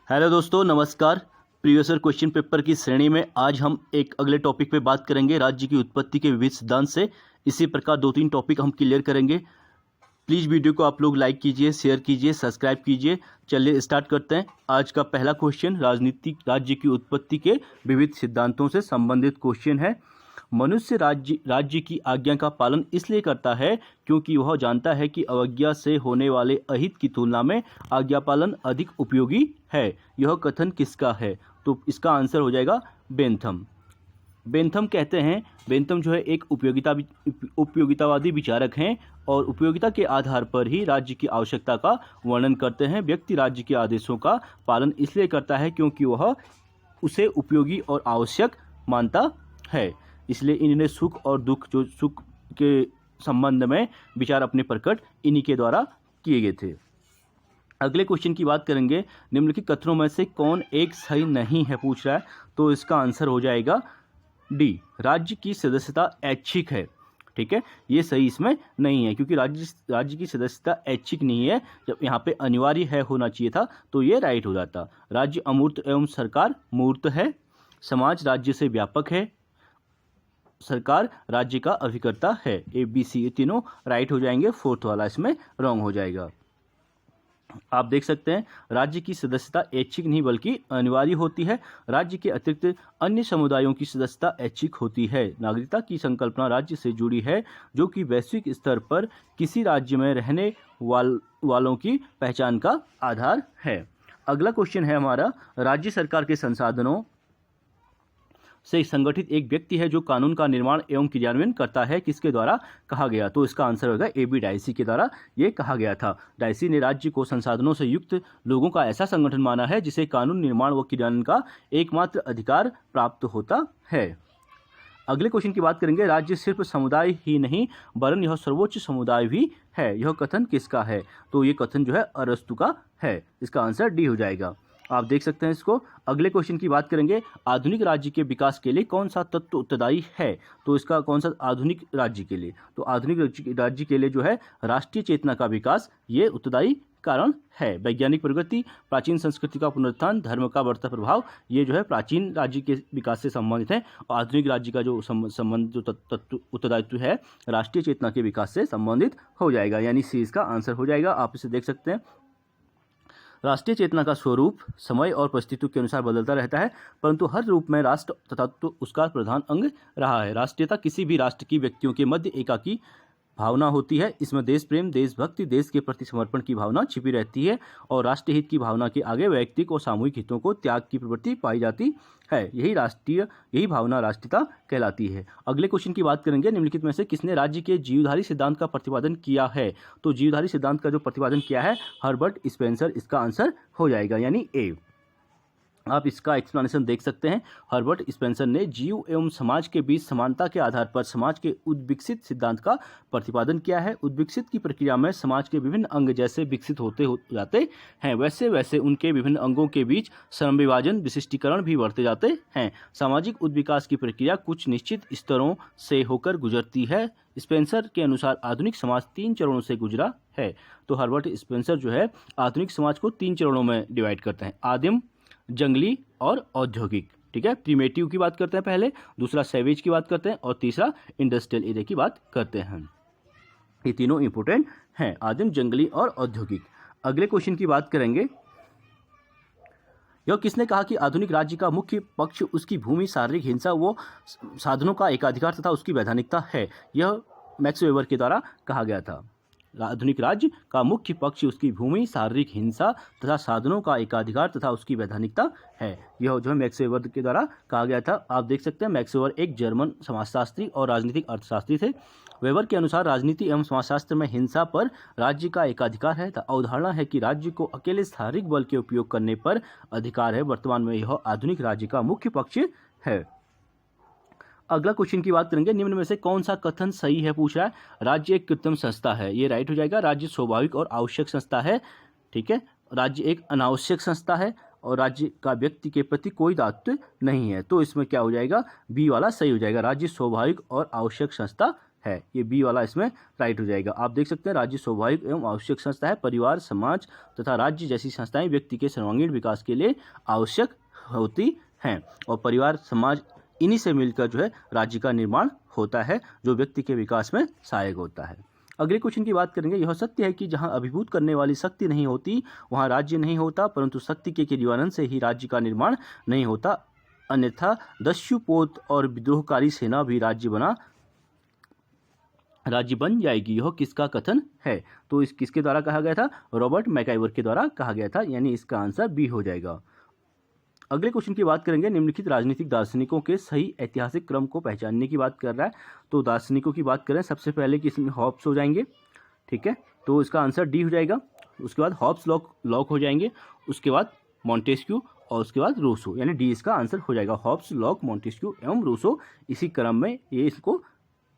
Hello दोस्तों, नमस्कार। Previous year question paper की श्रेणी में आज हम एक अगले टॉपिक पे बात करेंगे, राज्य की उत्पत्ति के विविध सिद्धांत से। इसी प्रकार 2-3 टॉपिक हम क्लियर करेंगे। प्लीज़ वीडियो को आप लोग लाइक कीजिए, शेयर कीजिए, सब्सक्राइब कीजिए। चलिए स्टार्ट करते हैं। आज का पहला क्वेश्चन राजनीतिक राज्य की उत्पत्ति के विविध सिद्धांतों से संबंधित क्वेश्चन है। मनुष्य राज्य की आज्ञा का पालन इसलिए करता है क्योंकि वह जानता है कि अवज्ञा से होने वाले अहित की तुलना में आज्ञा पालन अधिक उपयोगी है। यह कथन किसका है? तो इसका आंसर हो जाएगा बेंथम। बेंथम कहते हैं, बेंथम जो है एक उपयोगितावादी विचारक हैं और उपयोगिता के आधार पर ही राज्य की आवश्यकता का वर्णन करते हैं। व्यक्ति राज्य के आदेशों का पालन इसलिए करता है क्योंकि वह उसे उपयोगी और आवश्यक मानता है। इसलिए इन्हें सुख और दुख, जो सुख के संबंध में विचार अपने प्रकट इन्हीं के द्वारा किए गए थे। अगले क्वेश्चन की बात करेंगे, निम्नलिखित कथनों में से कौन एक सही नहीं है पूछ रहा है। तो इसका आंसर हो जाएगा डी, राज्य की सदस्यता ऐच्छिक है। ठीक है, ये सही इसमें नहीं है क्योंकि राज्य की सदस्यता ऐच्छिक नहीं है। जब यहाँ पे अनिवार्य है होना चाहिए था तो ये राइट हो जाता। राज्य अमूर्त एवं सरकार मूर्त है। समाज राज्य से व्यापक है। सरकार राज्य का अभिकर्ता है। ए बी सी ये तीनों राइट हो जाएंगे, फोर्थ वाला इसमें रॉन्ग हो जाएगा। आप देख सकते हैं राज्य की सदस्यता ऐच्छिक नहीं बल्कि अनिवार्य होती है। राज्य के अतिरिक्त अन्य समुदायों की सदस्यता ऐच्छिक होती है। नागरिकता की संकल्पना राज्य से जुड़ी है जो कि वैश्विक स्तर पर किसी राज्य में रहने वालों की पहचान का आधार है। अगला क्वेश्चन है हमारा, राज्य सरकार के संसाधनों से संगठित एक व्यक्ति है जो कानून का निर्माण एवं क्रियान्वयन करता है, किसके द्वारा कहा गया? तो इसका आंसर होगा ए बी डायसी के द्वारा ये कहा गया था। डायसी ने राज्य को संसाधनों से युक्त लोगों का ऐसा संगठन माना है जिसे कानून निर्माण व क्रियान्वयन का एकमात्र अधिकार प्राप्त होता है। अगले क्वेश्चन की बात करेंगे, राज्य सिर्फ समुदाय ही नहीं वरन यह सर्वोच्च समुदाय भी है। यह कथन किसका है? तो ये कथन जो है अरस्तु का है। इसका आंसर डी हो जाएगा। आप देख सकते हैं इसको। अगले क्वेश्चन की बात करेंगे, आधुनिक राज्य के विकास के लिए कौन सा तत्व उत्तरदायी है? तो इसका कौन सा आधुनिक राज्य के लिए? तो आधुनिक राज्य के लिए जो है राष्ट्रीय चेतना का विकास ये उत्तरदायी कारण है। वैज्ञानिक प्रगति, प्राचीन संस्कृति का पुनरुत्थान, धर्म का बढ़ता प्रभाव, ये जो है प्राचीन राज्य के विकास से संबंधित है। और आधुनिक राज्य का जो संबंध जो तत्व उत्तरदायित्व है राष्ट्रीय चेतना के विकास से संबंधित हो जाएगा, यानी सी इसका आंसर हो जाएगा। आप इसे देख सकते हैं। राष्ट्रीय चेतना का स्वरूप समय और परिस्थितियों के अनुसार बदलता रहता है, परंतु हर रूप में राष्ट्र तत्व उसका प्रधान अंग रहा है। राष्ट्रीयता किसी भी राष्ट्र की व्यक्तियों के मध्य एकाकी भावना होती है। इसमें देश प्रेम, देशभक्ति, देश के प्रति समर्पण की भावना छिपी रहती है और राष्ट्रीय हित की भावना के आगे वैयक्तिक और सामूहिक हितों को त्याग की प्रवृत्ति पाई जाती है। यही भावना राष्ट्रीयता कहलाती है। अगले क्वेश्चन की बात करेंगे, निम्नलिखित में से किसने राज्य के जीवधारी सिद्धांत का प्रतिपादन किया है? तो जीवधारी सिद्धांत का जो प्रतिपादन किया है हर्बर्ट स्पेंसर, इसका आंसर हो जाएगा यानी ए। आप इसका एक्सप्लेनेशन देख सकते हैं। हर्बर्ट स्पेंसर ने जीव एवं समाज के बीच समानता के आधार पर समाज के उद्विकसित सिद्धांत का प्रतिपादन किया है। उद्विकसित की प्रक्रिया में समाज के विभिन्न अंग जैसे विकसित होते जाते हैं वैसे वैसे उनके विभिन्न अंगों के बीच श्रम विभाजन, विशिष्टीकरण भी बढ़ते जाते हैं। सामाजिक उद्विकास की प्रक्रिया कुछ निश्चित स्तरों से होकर गुजरती है। स्पेंसर के अनुसार आधुनिक समाज 3 चरणों से गुजरा है। तो हर्बर्ट स्पेंसर जो है आधुनिक समाज को 3 चरणों में डिवाइड करते हैं, आदिम, जंगली और औद्योगिक। ठीक है, प्रीमेटिव की बात करते हैं पहले, दूसरा सैवेज की बात करते हैं और तीसरा इंडस्ट्रियल एरिया की बात करते हैं। ये तीनों इंपोर्टेंट हैं, आदिम, जंगली और औद्योगिक। अगले क्वेश्चन की बात करेंगे, यह किसने कहा कि आधुनिक राज्य का मुख्य पक्ष उसकी भूमि, शारीरिक हिंसा व साधनों का एकाधिकार तथा उसकी वैधानिकता है? यह मैक्स वेबर के द्वारा कहा गया था। आधुनिक राज्य का मुख्य पक्ष उसकी भूमि, शारीरिक हिंसा तथा साधनों का एकाधिकार तथा उसकी वैधानिकता है। यह जो है मैक्स वेबर के द्वारा कहा गया था। आप देख सकते हैं मैक्स वेबर एक जर्मन समाजशास्त्री और राजनीतिक अर्थशास्त्री थे। वेबर के अनुसार राजनीति एवं समाजशास्त्र में हिंसा पर राज्य का एकाधिकार है। अवधारणा है कि राज्य को अकेले शारीरिक बल के उपयोग करने पर अधिकार है। वर्तमान में यह आधुनिक राज्य का मुख्य पक्ष है। अगला क्वेश्चन की बात करेंगे, निम्न में से कौन सा कथन सही है पूछ रहा है? राज्य एक कृत्रिम संस्था है, ये राइट हो जाएगा। राज्य स्वाभाविक और आवश्यक संस्था है। ठीक है, राज्य एक अनावश्यक संस्था है और राज्य का व्यक्ति के प्रति कोई दायित्व नहीं है। तो इसमें क्या हो जाएगा? बी वाला सही हो जाएगा। राज्य स्वाभाविक और आवश्यक संस्था है। ये बी वाला इसमें राइट हो जाएगा। आप देख सकते हैं राज्य स्वाभाविक एवं आवश्यक संस्था है। परिवार, समाज तथा राज्य जैसी संस्थाएं व्यक्ति के सर्वांगीण विकास के लिए आवश्यक होती हैं और परिवार, समाज इन्हीं से मिलकर जो है राज्य का निर्माण होता है, जो व्यक्ति के विकास में सहायक होता है। अगले क्वेश्चन की बात करेंगे। यह सत्य है कि जहां अभिभूत करने वाली शक्ति नहीं होती वहां राज्य नहीं होता, परंतु शक्ति के क्रियान्वयन से ही राज्य का निर्माण नहीं होता, अन्यथा दस्युपोत और विद्रोहकारी सेना भी राज्य बन जाएगी। यह किसका कथन है? तो इस किसके द्वारा कहा गया था? रॉबर्ट मैकाइवर के द्वारा कहा गया था, यानी इसका आंसर बी हो जाएगा। अगले क्वेश्चन की बात करेंगे। निम्नलिखित राजनीतिक दार्शनिकों के सही ऐतिहासिक क्रम को पहचानने की बात कर रहा है। तो दार्शनिकों की बात करें, सबसे पहले कि इसमें हॉब्स हो जाएंगे, ठीक है, तो इसका आंसर डी हो जाएगा। उसके बाद हॉब्स लॉक हो जाएंगे, उसके बाद मॉन्टेस्क्यू और उसके बाद रूसो, यानी डी इसका आंसर हो जाएगा। हॉब्स, लॉक, मॉन्टेस्क्यू एवं रूसो, इसी क्रम में ये इसको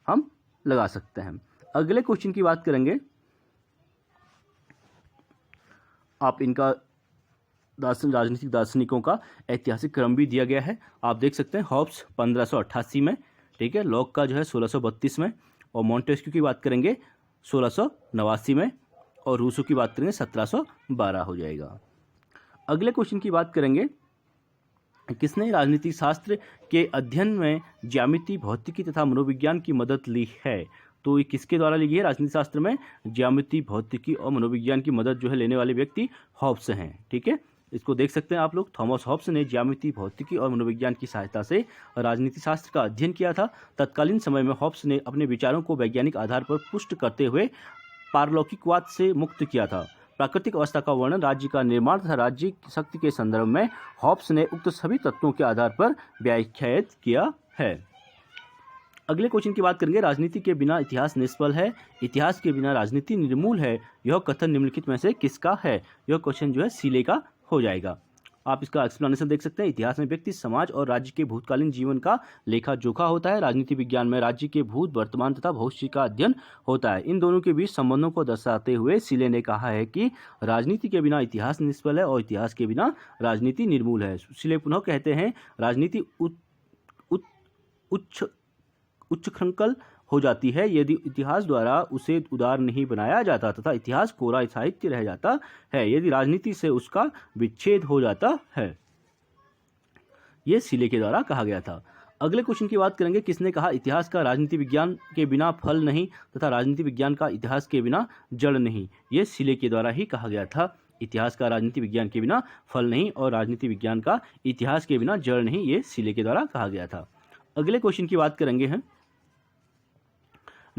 हम लगा सकते हैं। अगले क्वेश्चन की बात करेंगे। आप इनका राजनीतिक दार्शनिकों का ऐतिहासिक क्रम भी दिया गया है। आप देख सकते हैं हॉब्स 1588 में, ठीक है, लॉक का जो है 1632 में, और मॉन्टेस्क्यू की बात करेंगे 1689 में, और रूसो की बात करेंगे 1712 हो जाएगा। अगले क्वेश्चन की बात करेंगे। किसने राजनीतिक शास्त्र के अध्ययन में ज्यामिति, भौतिकी तथा मनोविज्ञान की मदद ली है? तो ये किसके द्वारा ली गई है? राजनीति शास्त्र में ज्यामिति, भौतिकी और मनोविज्ञान की मदद जो है लेने वाले व्यक्ति हॉब्स हैं, ठीक है। इसको देख सकते हैं आप लोग। थॉमस हॉब्स ने ज्यामिति, भौतिकी और मनोविज्ञान की सहायता से राजनीति शास्त्र का अध्ययन किया था। तत्कालीन समय में हॉब्स ने अपने विचारों को वैज्ञानिक आधार पर पुष्ट करते हुए पारलौकिकवाद से मुक्त किया था। प्राकृतिक अवस्था का वर्णन, राज्य का निर्माण तथा राज्य शक्ति के संदर्भ में हॉब्स ने उक्त सभी तत्वों के आधार पर व्याख्यायित किया है। अगले क्वेश्चन की बात करेंगे। राजनीति के बिना इतिहास निष्फल है, इतिहास के बिना राजनीति निर्मूल है, यह कथन निम्नलिखित में से किसका है? यह क्वेश्चन जो है सीले का हो जाएगा। आप इसका एक्सप्लेनेशन देख सकते हैं। इतिहास में व्यक्ति, समाज और राज्य के भूतकालीन जीवन का लेखा जोखा होता है। राजनीति विज्ञान में राज्य के भूत, वर्तमान तथा भविष्य का अध्ययन होता है। इन दोनों के बीच संबंधों को दर्शाते हुए सीले ने कहा है कि राजनीति के बिना इतिहास निष्फल है और इतिहास के बिना राजनीति निर्मूल है। सीले पुनः कहते हैं, राजनीति उच्छृंखल हो जाती है यदि इतिहास द्वारा उसे उदार नहीं बनाया जाता तथा इतिहास कोरा साहित्य रह जाता है यदि राजनीति से उसका विच्छेद हो जाता है। यह सीले के द्वारा कहा गया था। अगले क्वेश्चन की बात करेंगे। किसने कहा इतिहास का राजनीति विज्ञान के बिना फल नहीं तथा राजनीति विज्ञान का इतिहास के बिना जड़ नहीं? यह सीले के द्वारा ही कहा गया था। इतिहास का राजनीति विज्ञान के बिना फल नहीं और राजनीति विज्ञान का इतिहास के बिना जड़ नहीं, ये सीले के द्वारा कहा गया था। अगले क्वेश्चन की बात करेंगे हम।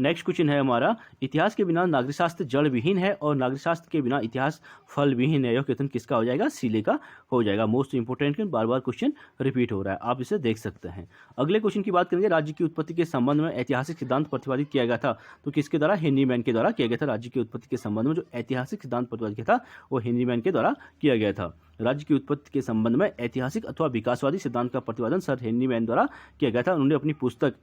नेक्स्ट क्वेश्चन है हमारा, इतिहास के बिना नागरिक शास्त्र जड़ विहीन है और नागरिक शास्त्र के बिना इतिहास फल विहीन है। यह कथन किसका हो जाएगा? सीले का हो जाएगा। मोस्ट इंपोर्टेंट, बार बार क्वेश्चन रिपीट हो रहा है, आप इसे देख सकते हैं। अगले क्वेश्चन की बात करेंगे। राज्य की उत्पत्ति के संबंध में ऐतिहासिक सिद्धांत प्रतिपादित किया गया था, तो किसके द्वारा? हेनरी मैन के द्वारा किया गया था। राज्य की उत्पत्ति के संबंध में जो ऐतिहासिक सिद्धांत प्रतिपादित किया था वो हेनरी मैन के द्वारा किया गया था। राज्य की उत्पत्ति के संबंध में ऐतिहासिक अथवा विकासवादी सिद्धांत का प्रतिपादन सर हेनरी मैन द्वारा किया गया था। उन्होंने अपनी पुस्तक,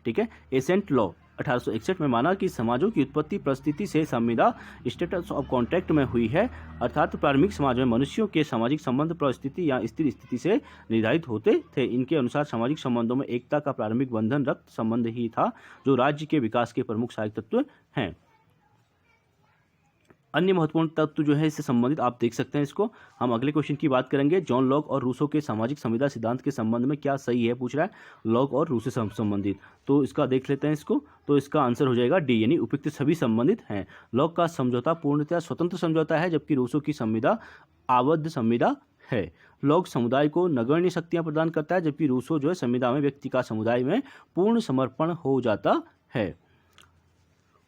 ठीक है, एसेंट लॉ 1861 में माना कि समाजों की उत्पत्ति परिस्थिति से संविदा स्टेटस ऑफ कॉन्ट्रैक्ट में हुई है, अर्थात प्रारंभिक समाज में मनुष्यों के सामाजिक संबंध परिस्थिति या स्थिर स्थिति से निर्धारित होते थे। इनके अनुसार सामाजिक संबंधों में एकता का प्रारंभिक बंधन रक्त संबंध ही था, जो राज्य के विकास के प्रमुख सहायक तत्व हैं। अन्य महत्वपूर्ण तत्व जो है इससे संबंधित आप देख सकते हैं इसको। हम अगले क्वेश्चन की बात करेंगे। जॉन लॉक और रूसो के सामाजिक संविदा सिद्धांत के संबंध में क्या सही है, पूछ रहा है। लॉक और रूसो से संबंधित, तो इसका देख लेते हैं इसको। तो इसका आंसर हो जाएगा डी, यानी उपयुक्त सभी संबंधित हैं। लॉक का समझौता पूर्णतः स्वतंत्र समझौता है, जबकि रूसो की संविदा आबद्ध संविदा है। लॉक समुदाय को नगण्य शक्तियां प्रदान करता है, जबकि रूसो जो है संविदा में व्यक्ति का समुदाय में पूर्ण समर्पण हो जाता है।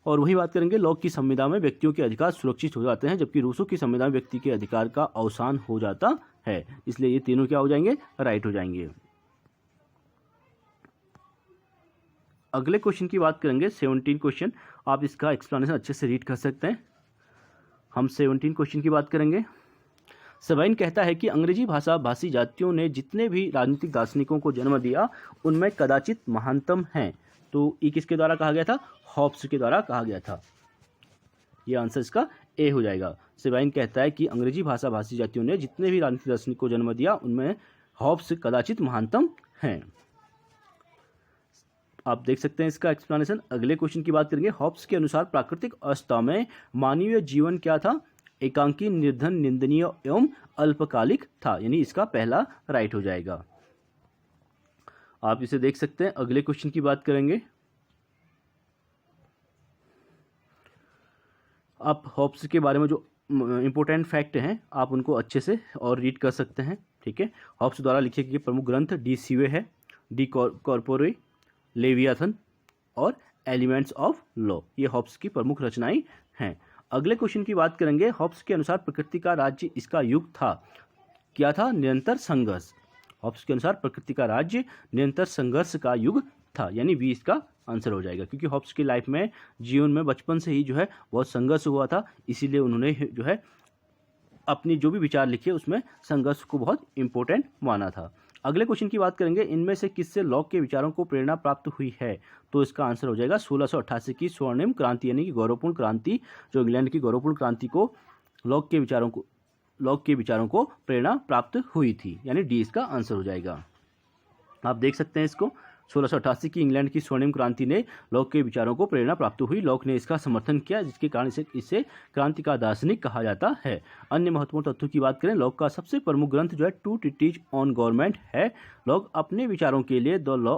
और वही बात करेंगे, लॉक की संविदा में व्यक्तियों के अधिकार सुरक्षित हो जाते हैं, जबकि रूसो की संविदा में व्यक्ति के अधिकार का अवसान हो जाता है। इसलिए ये तीनों क्या हो जाएंगे? राइट हो जाएंगे। अगले क्वेश्चन की बात करेंगे 17 क्वेश्चन। आप इसका एक्सप्लेनेशन अच्छे से रीड कर सकते हैं। हम 17 क्वेश्चन की बात करेंगे। सबाइन कहता है कि अंग्रेजी भाषा भाषी जातियों ने जितने भी राजनीतिक दार्शनिकों को जन्म दिया उनमें कदाचित महानतम हैं। तो ये किसके द्वारा कहा गया था? हॉब्स के द्वारा कहा गया था। ये आंसर इसका ए हो जाएगा। सबाइन कहता है कि अंग्रेजी भाषा भाषी जातियों ने जितने भी राजनीतिक दार्शनिक को जन्म दिया उनमें हॉब्स कदाचित महानतम हैं। आप देख सकते हैं इसका एक्सप्लेनेशन। अगले क्वेश्चन की बात करेंगे। हॉब्स के अनुसार प्राकृतिक अवस्था में मानवीय जीवन क्या था? एकांकी, निर्धन, निंदनीय एवं अल्पकालिक था, यानी इसका पहला राइट हो जाएगा। आप इसे देख सकते हैं। अगले क्वेश्चन की बात करेंगे। आप हॉब्स के बारे में जो इंपॉर्टेंट फैक्ट हैं आप उनको अच्छे से और रीड कर सकते हैं, ठीक है। हॉब्स द्वारा लिखे गए प्रमुख ग्रंथ डी सीवे है, डी कॉर्पोरे, लेवियाथन और एलिमेंट्स ऑफ लॉ, ये हॉब्स की प्रमुख रचनाएं हैं। अगले क्वेश्चन की बात करेंगे। हॉब्स के अनुसार प्रकृति का राज्य इसका युग था, क्या था? निरंतर संघर्ष। हॉब्स के अनुसार प्रकृति का राज्य निरंतर संघर्ष का युग था, यानी बी इसका आंसर हो जाएगा, क्योंकि हॉब्स की लाइफ में, जीवन में बचपन से ही जो है बहुत संघर्ष हुआ था, इसीलिए उन्होंने जो है अपनी जो भी विचार लिखे उसमें संघर्ष को बहुत इंपॉर्टेंट माना था। अगले क्वेश्चन की बात करेंगे। इनमें से किससे लॉक के विचारों को प्रेरणा प्राप्त हुई है? तो इसका आंसर हो जाएगा 1688 की स्वर्णिम क्रांति, यानी कि गौरवपूर्ण क्रांति, जो इंग्लैंड की गौरवपूर्ण क्रांति को लॉक के विचारों को प्रेरणा प्राप्त हुई थी, यानी डी इसका आंसर हो जाएगा। आप देख सकते हैं इसको। 1688 की इंग्लैंड की स्वर्णिम क्रांति ने लॉक के विचारों को प्रेरणा प्राप्त हुई। लॉक ने इसका समर्थन किया, जिसके कारण इसे क्रांति का दार्शनिक कहा जाता है। अन्य महत्वपूर्ण तथ्यों की बात करें, लॉक का सबसे प्रमुख ग्रंथ जो है टू ट्रीटीज ऑन गवर्नमेंट है। लॉक अपने विचारों के लिए द लॉ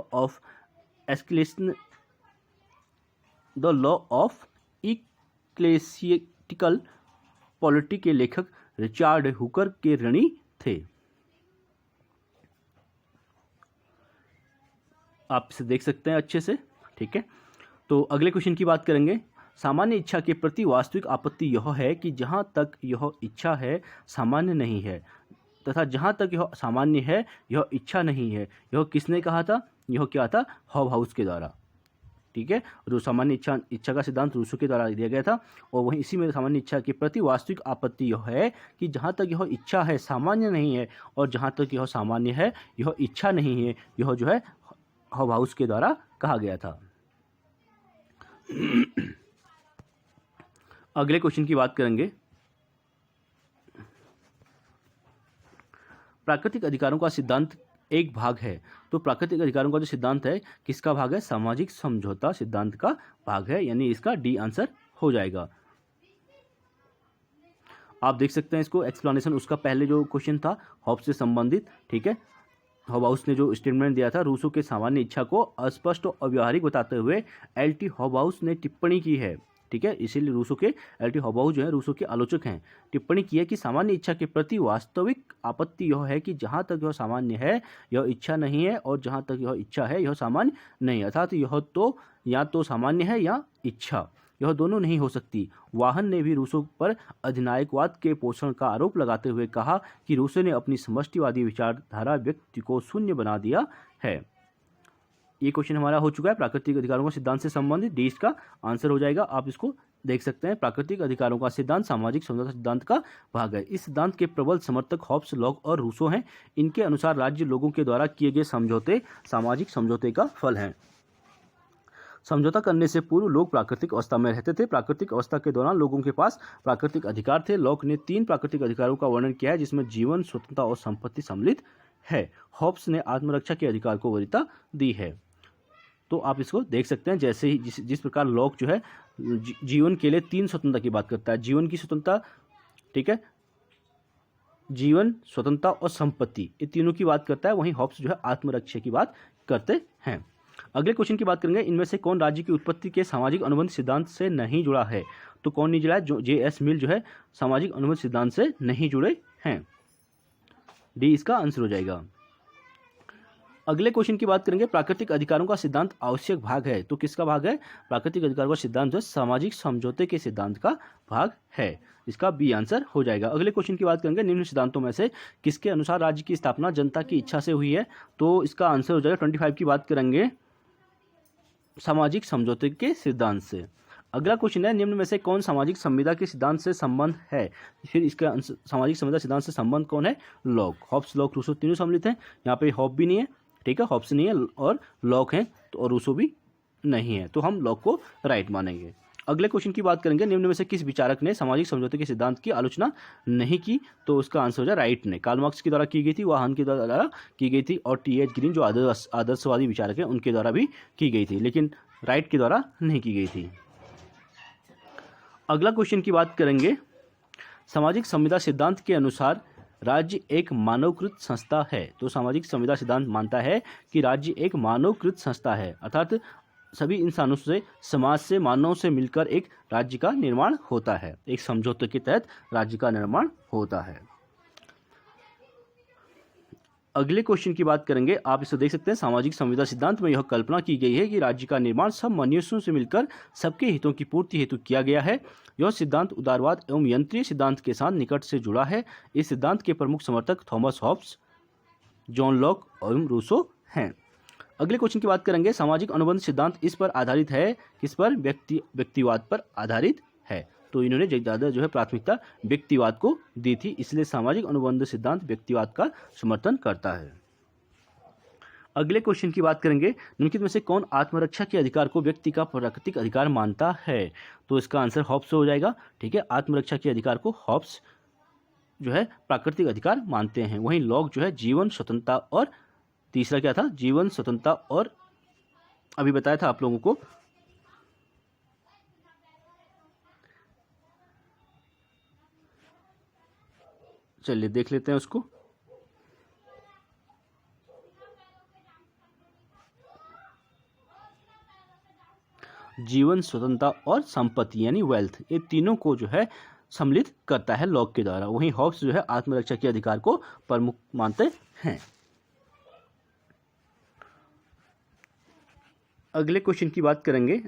ऑफ इक्लेसियास्टिकल पॉलिटी के लेखक रिचार्ड हुकर के ऋणी थे। आप इसे देख सकते हैं अच्छे से, ठीक है। तो अगले क्वेश्चन की बात करेंगे। सामान्य इच्छा के प्रति वास्तविक आपत्ति यह है कि जहाँ तक यह इच्छा है सामान्य नहीं है, तथा जहाँ तक यह सामान्य है यह इच्छा नहीं है। यह किसने कहा था? यह क्या था? हॉबहाउस के द्वारा, ठीक है। जो सामान्य इच्छा का सिद्धांत रूसो के द्वारा दिया गया था, और वहीं इसी में सामान्य इच्छा के प्रति वास्तविक आपत्ति यह है कि जहाँ तक यह इच्छा है सामान्य नहीं है, और जहाँ तक यह सामान्य है यह इच्छा नहीं है। यह जो है हॉबहाउस के द्वारा कहा गया था। अगले क्वेश्चन की बात करेंगे। प्राकृतिक अधिकारों का सिद्धांत एक भाग है। तो प्राकृतिक अधिकारों का जो सिद्धांत है किसका भाग है? सामाजिक समझौता सिद्धांत का भाग है, यानी इसका डी आंसर हो जाएगा। आप देख सकते हैं इसको एक्सप्लेनेशन। उसका पहले जो क्वेश्चन था हॉब्स से संबंधित, ठीक है। हॉबहाउस ने जो स्टेटमेंट दिया था रूसो के सामान्य इच्छा को अस्पष्ट और अव्यावहारिक बताते हुए एल.टी. हॉबहाउस ने टिप्पणी की है, ठीक है। इसीलिए रूसो के एल.टी. हॉबहाउस जो है रूसो के आलोचक हैं। टिप्पणी की है कि सामान्य इच्छा के प्रति वास्तविक आपत्ति यह है कि जहाँ तक यह सामान्य है यह इच्छा नहीं है, और जहाँ तक यह इच्छा है यह सामान्य नहीं, अर्थात यह तो या तो सामान्य है या इच्छा, यह दोनों नहीं हो सकती। वाहन ने भी रूसो पर अधिनायकवाद के पोषण का आरोप लगाते हुए कहा कि रूसो ने अपनी समष्टिवादी विचारधारा व्यक्ति को शून्य बना दिया है। ये क्वेश्चन हमारा हो चुका है प्राकृतिक अधिकारों का सिद्धांत से संबंधित, डी इसका आंसर हो जाएगा। आप इसको देख सकते हैं। प्राकृतिक अधिकारों का सिद्धांत सामाजिक समझौता सिद्धांत का भाग है। इस सिद्धांत के प्रबल समर्थक हॉब्स, लॉक और रूसो हैं। इनके अनुसार राज्य लोगों के द्वारा किए गए समझौते सामाजिक समझौते का फल हैं। समझौता करने से पूर्व लोग प्राकृतिक अवस्था में रहते थे। प्राकृतिक अवस्था के दौरान लोगों के पास प्राकृतिक अधिकार थे। लॉक ने 3 प्राकृतिक अधिकारों का वर्णन किया है, जिसमें जीवन, स्वतंत्रता और संपत्ति सम्मिलित है। हॉब्स ने आत्मरक्षा के अधिकार को वरीयता दी है। तो आप इसको देख सकते हैं। जैसे ही जिस प्रकार लॉक जो है जीवन के लिए 3 स्वतंत्रता की बात करता है, जीवन की स्वतंत्रता, ठीक है, जीवन, स्वतंत्रता और संपत्ति, ये तीनों की बात करता है, वहीं हॉब्स जो है आत्मरक्षा की बात करते हैं। अगले क्वेश्चन की बात करेंगे। इनमें से कौन राज्य की उत्पत्ति के सामाजिक अनुबंध सिद्धांत से नहीं जुड़ा है? तो कौन नहीं जुड़ा है? जो J.S. मिल जो है सामाजिक अनुबंध सिद्धांत से नहीं जुड़े हैं, डी इसका आंसर हो जाएगा। अगले क्वेश्चन की बात करेंगे। प्राकृतिक अधिकारों का सिद्धांत आवश्यक भाग है। तो किसका भाग है? प्राकृतिक अधिकारों का सिद्धांत जो सामाजिक समझौते के सिद्धांत का भाग है, इसका बी आंसर हो जाएगा। अगले क्वेश्चन की बात करेंगे। निम्न सिद्धांतों में से किसके अनुसार राज्य की स्थापना जनता की इच्छा से हुई है? तो इसका आंसर हो जाएगा 25 की बात करेंगे सामाजिक समझौते के सिद्धांत से। अगला क्वेश्चन है, निम्न में से कौन सामाजिक संविदा के सिद्धांत से संबंध है? फिर इसका सामाजिक संविदा सिद्धांत से संबंध कौन है? लॉक। हॉब्स, लॉक, रूसो तीनों सम्मिलित हैं। यहाँ पे हॉब भी नहीं है, ठीक है, हॉब्स नहीं है और लॉक है, तो और रूसो भी नहीं है, तो हम लॉक को राइट मानेंगे। अगले क्वेश्चन की बात करेंगे, निम्न में से किस विचारक ने सामाजिक समझौते के सिद्धांत की आलोचना नहीं की? तो उसका आंसर हो जाए राइट ने। कार्ल मार्क्स के द्वारा की गई थी, वाहन के द्वारा की गई थी, और टी.एच. ग्रीन जो आदर्शवादी विचारक हैं उनके द्वारा भी की गई थी, लेकिन राइट के द्वारा नहीं की गई थी। अगला क्वेश्चन की बात करेंगे, सामाजिक संविदा सिद्धांत के अनुसार राज्य एक मानवकृत संस्था है। तो सामाजिक संविदा सिद्धांत मानता है कि राज्य एक मानवकृत संस्था है, अर्थात सभी इंसानों से, समाज से, मानव से मिलकर एक राज्य का निर्माण होता है। एक समझौते के तहत राज्य का निर्माण होता है। अगले क्वेश्चन की बात करेंगे, आप इसे देख सकते हैं, सामाजिक संविदा सिद्धांत में यह कल्पना की गई है कि राज्य का निर्माण सब मनुष्यों से मिलकर सबके हितों की पूर्ति हेतु किया गया है। यह सिद्धांत उदारवाद एवं यंत्रीय सिद्धांत के साथ निकट से जुड़ा है। इस सिद्धांत के प्रमुख समर्थक थॉमस हॉब्स, जॉन लॉक एवं रूसो हैं। अगले क्वेश्चन की बात करेंगे, सामाजिक अनुबंध सिद्धांत इस पर आधारित है, किस पर? व्यक्तिवाद पर आधारित है। तो इन्होंने ज़्यादा जो है प्राथमिकता व्यक्तिवाद को दी थी, इसलिए सामाजिक अनुबंध सिद्धांत व्यक्तिवाद का समर्थन करता है। अगले क्वेश्चन की बात करेंगे, निम्नलिखित में से कौन आत्मरक्षा के अधिकार को व्यक्ति का प्राकृतिक अधिकार मानता है? तो इसका आंसर हॉब्स हो जाएगा। ठीक है, आत्मरक्षा के अधिकार को हॉब्स जो है प्राकृतिक अधिकार मानते हैं। वहीं लॉक जो है जीवन स्वतंत्रता, और तीसरा क्या था? जीवन स्वतंत्रता, और अभी बताया था आप लोगों को चलिए देख लेते हैं उसको। जीवन स्वतंत्रता और संपत्ति यानी वेल्थ, ये तीनों को जो है सम्मिलित करता है लॉक के द्वारा। वहीं हॉब्स जो है आत्मरक्षा के अधिकार को प्रमुख मानते हैं। अगले क्वेश्चन की बात करेंगे,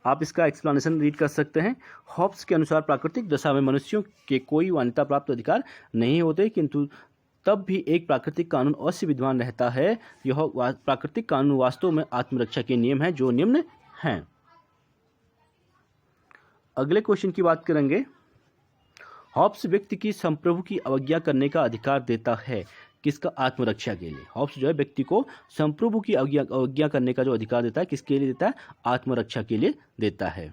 आप इसका एक्सप्लेनेशन रीड कर सकते हैं। हॉब्स के अनुसार प्राकृतिक दशा में मनुष्यों के कोई मान्यता प्राप्त अधिकार नहीं होते, किंतु तब भी एक प्राकृतिक कानून अवश्य विद्यमान रहता है। यह प्राकृतिक कानून वास्तव में आत्मरक्षा के नियम हैं, जो निम्न हैं। अगले क्वेश्चन की बात करेंगे, हॉब्स व्यक्ति की संप्रभु की अवज्ञा करने का अधिकार देता है, किसका? आत्मरक्षा के लिए। हॉब्स जो है व्यक्ति को संप्रभु की अवज्ञा करने का जो अधिकार देता है, किसके लिए देता है? आत्मरक्षा के लिए देता है।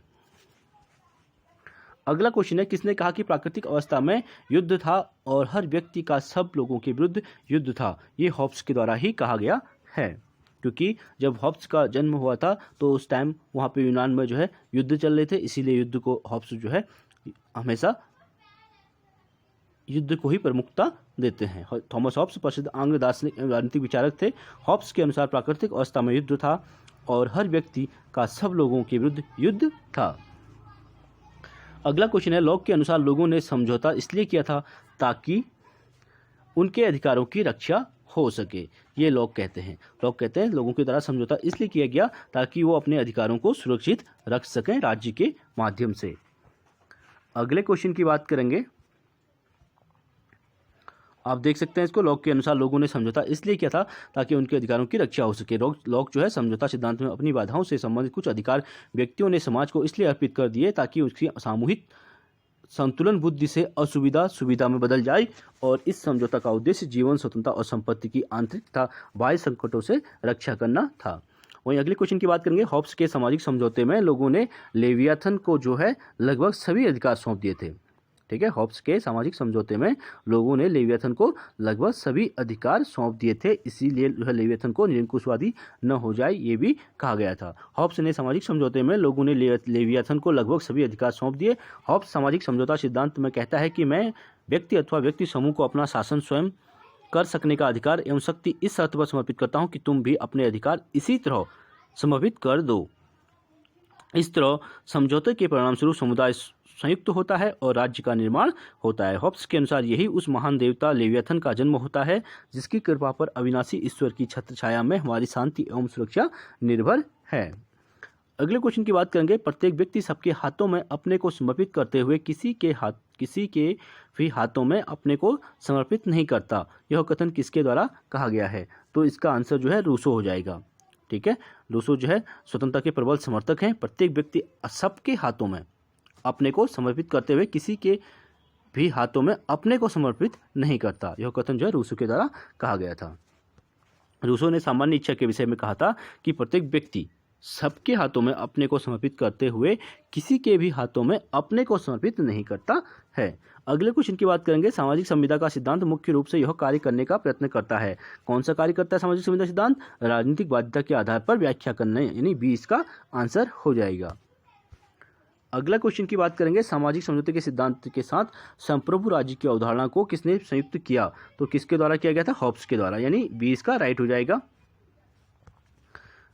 अगला क्वेश्चन है, किसने कहा कि प्राकृतिक अवस्था में युद्ध था और हर व्यक्ति का सब लोगों के विरुद्ध युद्ध था? ये हॉब्स के द्वारा ही कहा गया है, क्योंकि जब हॉब्स का जन्म हुआ था तो उस टाइम वहाँ पे यूनान में जो है युद्ध चल रहे थे, इसीलिए युद्ध को हॉब्स जो है हमेशा युद्ध को ही प्रमुखता देते हैं। थॉमस हॉब्स प्रसिद्ध आंग्ल दार्शनिक एवं राजनीतिक विचारक थे। हॉब्स के अनुसार प्राकृतिक अवस्था में युद्ध था और हर व्यक्ति का सब लोगों के विरुद्ध युद्ध था। अगला क्वेश्चन है, लॉक के अनुसार लोगों ने समझौता इसलिए किया था ताकि उनके अधिकारों की रक्षा हो सके। ये लॉक कहते हैं। लॉक कहते हैं लोगों के द्वारा समझौता इसलिए किया गया ताकि वो अपने अधिकारों को सुरक्षित रख सकें राज्य के माध्यम से। अगले क्वेश्चन की बात करेंगे, आप देख सकते हैं इसको, लॉक के अनुसार लोगों ने समझौता इसलिए किया था ताकि उनके अधिकारों की रक्षा हो सके। लॉक जो है समझौता सिद्धांत में अपनी बाधाओं से संबंधित कुछ अधिकार व्यक्तियों ने समाज को इसलिए अर्पित कर दिए ताकि उसकी सामूहिक संतुलन बुद्धि से असुविधा सुविधा में बदल जाए, और इस समझौता का उद्देश्य जीवन स्वतंत्रता और संपत्ति की आंतरिक तथा बाह्य संकटों से रक्षा करना था। वहीं अगले क्वेश्चन की बात करेंगे, हॉब्स के सामाजिक समझौते में लोगों ने लेवियाथन को जो है लगभग सभी अधिकार सौंप दिए थे। ठीक है, हॉब्स के सामाजिक समझौते में लोगों ने लेवियाथन को लगभग सभी अधिकार सौंप दिए थे, इसीलिए जो है लेवियाथन को निरंकुशवादी न हो जाए ये भी कहा गया था। हॉब्स ने सामाजिक समझौते में लोगों ने लेवियाथन को लगभग सभी अधिकार सौंप दिए। हॉब्स सामाजिक समझौता सिद्धांत में कहता है कि मैं व्यक्ति अथवा व्यक्ति समूह को अपना शासन स्वयं कर सकने का अधिकार एवं शक्ति इस शर्त पर समर्पित करता हूँ कि तुम भी अपने अधिकार इसी तरह समर्पित कर दो। इस तरह समझौते के परिणामस्वरूप समुदाय संयुक्त होता है और राज्य का निर्माण होता है। हॉब्स के अनुसार यही उस महान देवता लेवियाथन का जन्म होता है जिसकी कृपा पर अविनाशी ईश्वर की छत्र छाया में हमारी शांति एवं सुरक्षा निर्भर है। अगले क्वेश्चन की बात करेंगे, प्रत्येक व्यक्ति सबके हाथों में अपने को समर्पित करते हुए किसी के भी हाथों में अपने को समर्पित नहीं करता। यह कथन किसके द्वारा कहा गया है? तो इसका आंसर जो है रूसो हो जाएगा। ठीक है, रूसो जो है स्वतंत्रता के प्रबल समर्थक हैं। प्रत्येक व्यक्ति सबके हाथों में अपने को समर्पित करते हुए किसी के भी हाथों में अपने को समर्पित नहीं करता। यह कथन जो है रूसो के द्वारा कहा गया था। रूसो ने सामान्य इच्छा के विषय में कहा था कि प्रत्येक व्यक्ति सबके हाथों में अपने को समर्पित करते हुए किसी के भी हाथों में अपने को समर्पित नहीं करता है। अगले क्वेश्चन की बात करेंगे। सामाजिक संविदा का सिद्धांत मुख्य रूप से यह कार्य करने का प्रयत्न करता है। कौन सा कार्य करता है सामाजिक संविदा सिद्धांत? राजनीतिक बाध्यता के आधार पर व्याख्या करना, यानी बी इसका आंसर हो जाएगा। अगला क्वेश्चन की बात करेंगे। सामाजिक समझौते के सिद्धांत के साथ संप्रभु राज्य की अवधारणा को किसने संयुक्त किया? तो किसके द्वारा किया गया था? हॉब्स के द्वारा, यानी बी इसका राइट हो जाएगा।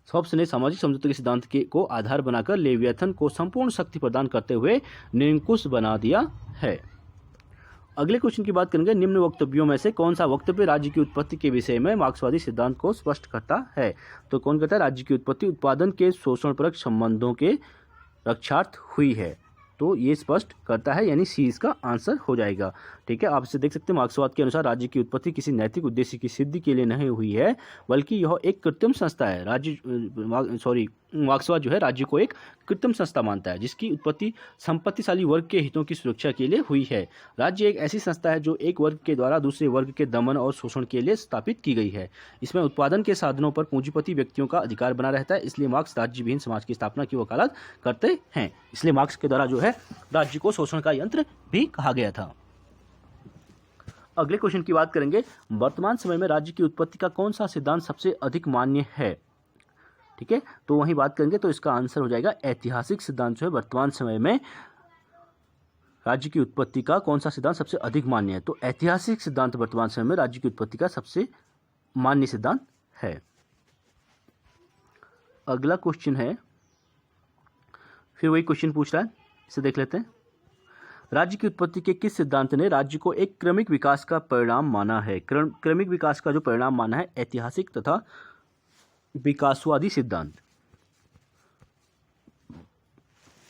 हॉब्स ने सामाजिक समझौते के सिद्धांत को आधार बनाकर लेवियथन को संपूर्ण शक्ति प्रदान करते हुए निरंकुश बना दिया है। अगले क्वेश्चन की बात करेंगे। निम्न वक्तव्यों में से कौन सा वक्तव्य राज्य की उत्पत्ति के विषय में मार्क्सवादी सिद्धांत को स्पष्ट करता है? तो कौन कहता है राज्य की उत्पत्ति उत्पादन के शोषणपरक संबंधों के रक्षार्थ हुई है? तो ये स्पष्ट करता है, यानी सी इसका आंसर हो जाएगा। ठीक है, आप इसे देख सकते हैं। मार्क्सवाद के अनुसार राज्य की उत्पत्ति किसी नैतिक उद्देश्य की सिद्धि के लिए नहीं हुई है, बल्कि यह एक कृत्रिम संस्था है। मार्क्सवाद जो है राज्य को एक कृत्रिम संस्था मानता है, जिसकी उत्पत्ति संपत्तिशाली वर्ग के हितों की सुरक्षा के लिए हुई है। राज्य एक ऐसी संस्था है जो एक वर्ग के द्वारा दूसरे वर्ग के दमन और शोषण के लिए स्थापित की गई है। इसमें उत्पादन के साधनों पर पूंजीपति व्यक्तियों का अधिकार बना रहता है। इसलिए मार्क्स राज्य विहीन समाज की स्थापना की वकालत करते हैं। इसलिए मार्क्स के द्वारा जो है राज्य को शोषण का यंत्र भी कहा गया था। अगले क्वेश्चन की बात करेंगे। वर्तमान समय में राज्य की उत्पत्ति का कौन सा सिद्धांत सबसे अधिक मान्य है? ठीक है, तो वहीं बात करेंगे तो इसका आंसर हो जाएगा ऐतिहासिक सिद्धांत जो है वर्तमान समय में राज्य की उत्पत्ति का कौन सा सिद्धांत सबसे अधिक मान्य है? तो ऐतिहासिक सिद्धांत वर्तमान समय में राज्य की उत्पत्ति का सबसे मान्य सिद्धांत है। अगला क्वेश्चन है, फिर वही क्वेश्चन पूछ रहा है, इसे देख लेते हैं। राज्य की उत्पत्ति के किस सिद्धांत ने राज्य को एक क्रमिक विकास का परिणाम माना है? क्रमिक विकास का जो परिणाम माना है ऐतिहासिक तथा विकासवादी सिद्धांत।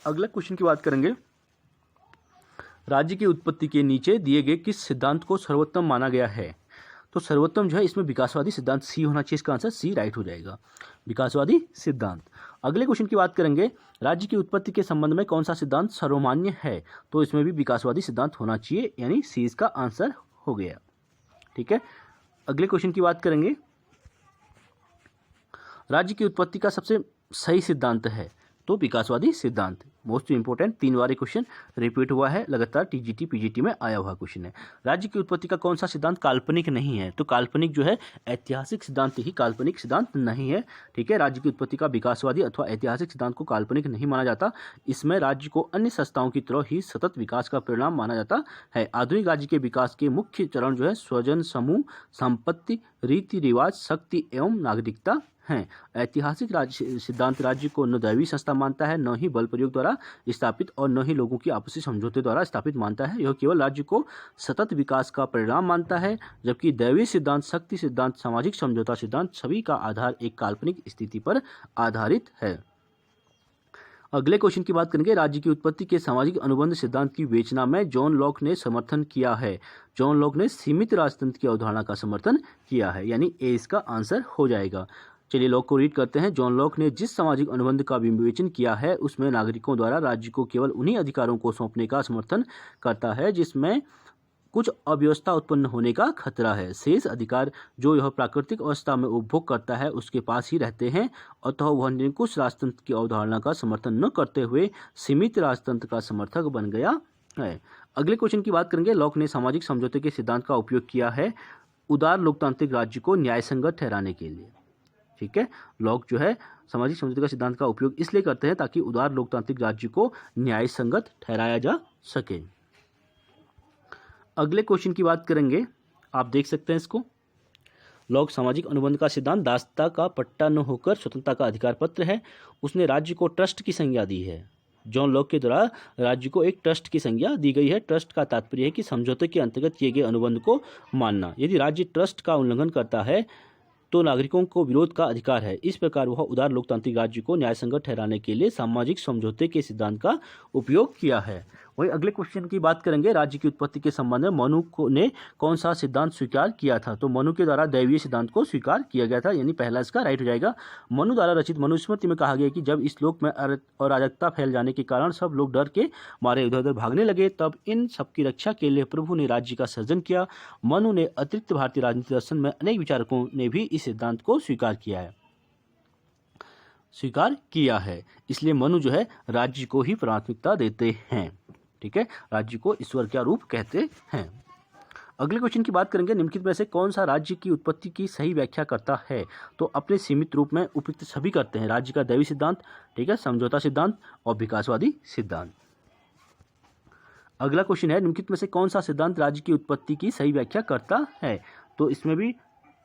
अगला क्वेश्चन की बात करेंगे। राज्य की उत्पत्ति के नीचे दिए गए किस सिद्धांत को सर्वोत्तम माना गया है? तो सर्वोत्तम जो है इसमें विकासवादी सिद्धांत सी होना चाहिए। इसका आंसर सी राइट हो जाएगा, विकासवादी सिद्धांत। अगले क्वेश्चन की बात करेंगे। राज्य की उत्पत्ति के संबंध में कौन सा सिद्धांत सर्वमान्य है? तो इसमें भी विकासवादी सिद्धांत होना चाहिए, यानी सी इसका आंसर हो गया। ठीक है, अगले क्वेश्चन की बात करेंगे। राज्य की उत्पत्ति का सबसे सही सिद्धांत है तो विकासवादी सिद्धांत। मोस्ट इंपोर्टेंट 3 बार क्वेश्चन रिपीट हुआ है, लगातार टीजीटी पीजीटी में आया हुआ क्वेश्चन है। राज्य की उत्पत्ति का कौन सा सिद्धांत काल्पनिक नहीं है? तो काल्पनिक जो है ऐतिहासिक सिद्धांत ही काल्पनिक सिद्धांत नहीं है। ठीक है, राज्य की उत्पत्ति का विकासवादी अथवा ऐतिहासिक सिद्धांत को काल्पनिक नहीं माना जाता। इसमें राज्य को अन्य संस्थाओं की तरह ही सतत विकास का परिणाम माना जाता है। आधुनिक राज्य के विकास के मुख्य चरण जो है स्वजन समूह, संपत्ति, रीति रिवाज, शक्ति एवं नागरिकता हैं। ऐतिहासिक सिद्धांत राज्य को न दैवीय संस्था मानता है, न ही बल प्रयोग द्वारा स्थापित और न ही लोगों की आपसी समझौते द्वारा स्थापित मानता है। यह केवल राज्य को सतत विकास का परिणाम मानता है, जबकि दैवीय सिद्धांत, शक्ति सिद्धांत, सामाजिक समझौता सिद्धांत सभी का आधार एक काल्पनिक स्थिति पर आधारित है। अगले क्वेश्चन की बात करेंगे। राज्य की उत्पत्ति के सामाजिक अनुबंध सिद्धांत की विवेचना में जॉन लॉक ने समर्थन किया है। जॉन लॉक ने सीमित राजतंत्र की अवधारणा का समर्थन किया है, यानी ए इसका आंसर हो जाएगा। चलिए लॉक को रीड करते हैं। जॉन लॉक ने जिस सामाजिक अनुबंध का विवेचन किया है उसमें नागरिकों द्वारा राज्य को केवल उन्हीं अधिकारों को सौंपने का समर्थन करता है जिसमें कुछ अव्यवस्था उत्पन्न होने का खतरा है। शेष अधिकार जो यह प्राकृतिक अवस्था में उपभोग करता है उसके पास ही रहते हैं, अतः वह निरंकुश राजतंत्र की अवधारणा का समर्थन न करते हुए सीमित राजतंत्र का समर्थक बन गया है। अगले क्वेश्चन की बात करेंगे। लॉक ने सामाजिक समझौते के सिद्धांत का उपयोग किया है उदार लोकतांत्रिक राज्य को न्यायसंगत ठहराने के लिए। ठीक है, लॉक जो है सामाजिक समझौते का सिद्धांत का उपयोग इसलिए करते हैं ताकि उदार लोकतांत्रिक राज्य को न्यायसंगत ठहराया जा सके। अगले क्वेश्चन की बात करेंगे, आप देख सकते हैं इसको। लॉक सामाजिक अनुबंध का सिद्धांत दासता का पट्टा न होकर स्वतंत्रता का अधिकार पत्र है। उसने राज्य को ट्रस्ट की संज्ञा दी है। जॉन लॉक के द्वारा राज्य को एक ट्रस्ट की संज्ञा दी गई है। ट्रस्ट का तात्पर्य है कि समझौते के अंतर्गत किए गए अनुबंध को मानना। यदि राज्य ट्रस्ट का उल्लंघन करता है तो नागरिकों को विरोध का अधिकार है। इस प्रकार वह उदार लोकतांत्रिक राज्य को न्यायसंगत ठहराने के लिए सामाजिक समझौते के सिद्धांत का उपयोग किया है। वही अगले क्वेश्चन की बात करेंगे। राज्य की उत्पत्ति के संबंध में मनु ने कौन सा सिद्धांत स्वीकार किया था? तो मनु के द्वारा दैवीय सिद्धांत को स्वीकार किया गया था, यानी पहला इसका राइट हो जाएगा। मनु द्वारा रचित मनुस्मृति में कहा गया कि जब इस लोक में अराजकता फैल जाने के कारण सब लोग डर के मारे इधर उधर भागने लगे, तब इन सबकी रक्षा के लिए प्रभु ने राज्य का सृजन किया। मनु ने अतिरिक्त भारतीय राजनीति दर्शन में अनेक विचारकों ने भी इस सिद्धांत को स्वीकार किया है। स्वीकार किया है। इसलिए मनु जो है राज्य को ही प्राथमिकता देते हैं। ठीक है, राज्य को ईश्वर का रूप कहते हैं। अगले क्वेश्चन की बात करेंगे, निम्नलिखित में से कौन सा राज्य की उत्पत्ति की सही व्याख्या करता है? तो अपने सीमित रूप में उपयुक्त सभी करते हैं। राज्य का दैवी सिद्धांत, ठीक है, समझौता सिद्धांत और विकासवादी सिद्धांत। अगला क्वेश्चन है, निम्नलिखित में से कौन सा सिद्धांत राज्य की उत्पत्ति की सही व्याख्या करता है? तो इसमें भी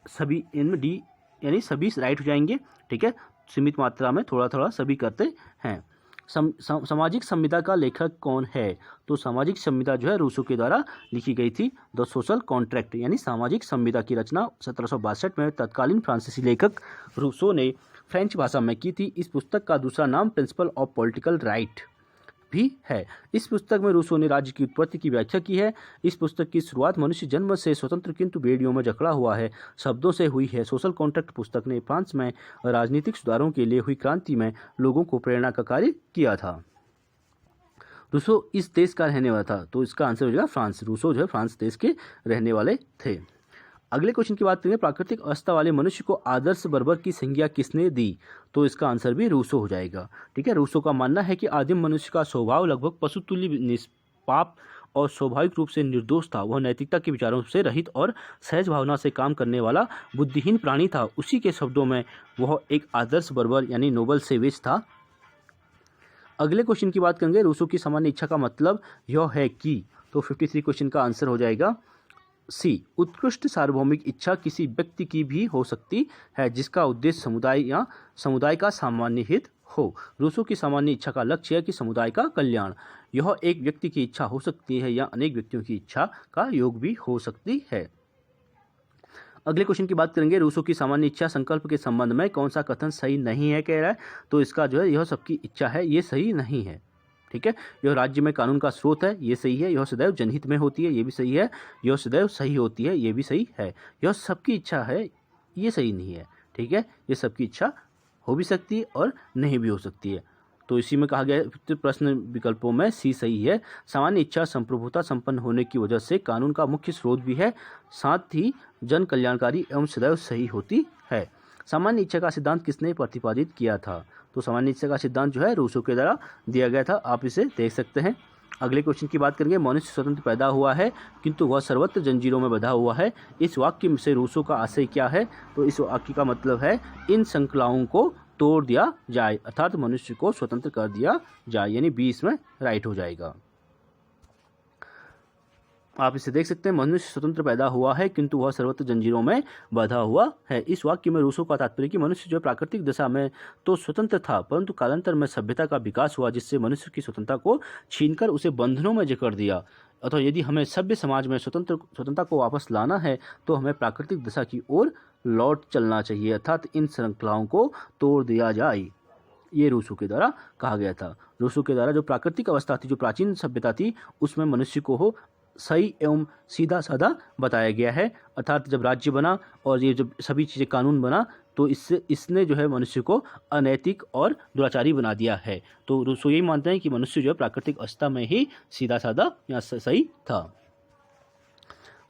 सभी इनमें डी यानी सभी राइट हो जाएंगे। ठीक है, सीमित मात्रा में थोड़ा थोड़ा सभी करते हैं। सामाजिक संविदा का लेखक कौन है? तो सामाजिक संविदा जो है रूसो के द्वारा लिखी गई थी। द सोशल कॉन्ट्रैक्ट यानी सामाजिक संविदा की रचना 1762 में तत्कालीन फ्रांसीसी लेखक रूसो ने फ्रेंच भाषा में की थी। इस पुस्तक का दूसरा नाम प्रिंसिपल ऑफ पॉलिटिकल राइट भी है। इस पुस्तक में रूसो ने राज्य की उत्पत्ति की व्याख्या की है। इस पुस्तक की शुरुआत मनुष्य जन्म से स्वतंत्र किंतु बेड़ियों में जकड़ा हुआ है शब्दों से हुई है। सोशल कॉन्ट्रैक्ट पुस्तक ने फ्रांस में राजनीतिक सुधारों के लिए हुई क्रांति में लोगों को प्रेरणा का कार्य किया था। रूसो इस देश का रहने वाला था, तो इसका आंसर हो जाएगा फ्रांस। रूसो जो है फ्रांस देश के रहने वाले थे। अगले क्वेश्चन की बात करेंगे, प्राकृतिक अवस्था वाले मनुष्य को आदर्श बर्बर की संज्ञा किसने दी? तो इसका आंसर भी रूसो हो जाएगा। ठीक है, रूसो का मानना है कि आदिम मनुष्य का स्वभाव लगभग पशुतुल्य निष्पाप और स्वाभाविक रूप से निर्दोष था। वह नैतिकता के विचारों से रहित और सहज भावना से काम करने वाला बुद्धिहीन प्राणी था। उसी के शब्दों में वह एक आदर्श बर्बर यानी नोबल सेवेज था। अगले क्वेश्चन की बात करेंगे, रूसो की सामान्य इच्छा का मतलब यह है कि, तो 53 क्वेश्चन का आंसर हो जाएगा सी। उत्कृष्ट सार्वभौमिक इच्छा किसी व्यक्ति की भी हो सकती है जिसका उद्देश्य समुदाय या समुदाय का सामान्य हित हो। रूसो की सामान्य इच्छा का लक्ष्य है कि समुदाय का कल्याण। यह एक व्यक्ति की इच्छा हो सकती है या अनेक व्यक्तियों की इच्छा का योग भी हो सकती है। अगले क्वेश्चन की बात करेंगे, रूसो की सामान्य इच्छा संकल्प के संबंध में कौन सा कथन सही नहीं है कह रहा है? तो इसका जो है यह सबकी इच्छा है, ये सही नहीं है। ठीक है, यह राज्य में कानून का स्रोत है, ये सही है। यह सदैव जनहित में होती है, ये भी सही है। यह सदैव सही होती है, ये भी सही है। यह सबकी इच्छा है, ये सही नहीं है। ठीक है, ये सबकी इच्छा हो भी सकती है और नहीं भी हो सकती है। तो इसी में कहा गया है प्रश्न विकल्पों में सी सही है। सामान्य इच्छा संप्रभुता संपन्न होने की वजह से कानून का मुख्य स्रोत भी है, साथ ही जन कल्याणकारी एवं सदैव सही होती है। सामान्य इच्छा का सिद्धांत किसने प्रतिपादित किया था? तो सामान्य इच्छा का सिद्धांत जो है रूसो के द्वारा दिया गया था, आप इसे देख सकते हैं। अगले क्वेश्चन की बात करेंगे, मनुष्य स्वतंत्र पैदा हुआ है किंतु वह सर्वत्र जंजीरों में बंधा हुआ है। इस वाक्य से रूसो का आशय क्या है? तो इस वाक्य का मतलब है इन श्रृंखलाओं को तोड़ दिया जाए, अर्थात मनुष्य को स्वतंत्र कर दिया जाए, यानी 20 में राइट हो जाएगा। आप इसे देख सकते हैं, मनुष्य स्वतंत्र पैदा हुआ है किंतु वह सर्वत्र जंजीरों में बंधा हुआ है। इस वाक्य में रूसो का तात्पर्य कि मनुष्य जो प्राकृतिक दशा में तो स्वतंत्र था, परंतु कालांतर में सभ्यता का विकास हुआ जिससे मनुष्य की स्वतंत्रता को छीनकर उसे बंधनों में जकड़ दिया। अतः यदि हमें सभ्य समाज में स्वतंत्रता को वापस लाना है तो हमें प्राकृतिक दशा की ओर लौट चलना चाहिए, अर्थात इन श्रृंखलाओं को तोड़ दिया जाए। ये रूसो के द्वारा कहा गया था। रूसो के द्वारा जो प्राकृतिक अवस्था थी, जो प्राचीन सभ्यता थी, उसमें मनुष्य को हो सही एवं सीधा साधा बताया गया है। अर्थात जब राज्य बना और ये जब सभी चीज़ें कानून बना तो इसने जो है मनुष्य को अनैतिक और दुराचारी बना दिया है। तो रूसो यही मानते हैं कि मनुष्य जो है प्राकृतिक अवस्था में ही सीधा साधा या सही था।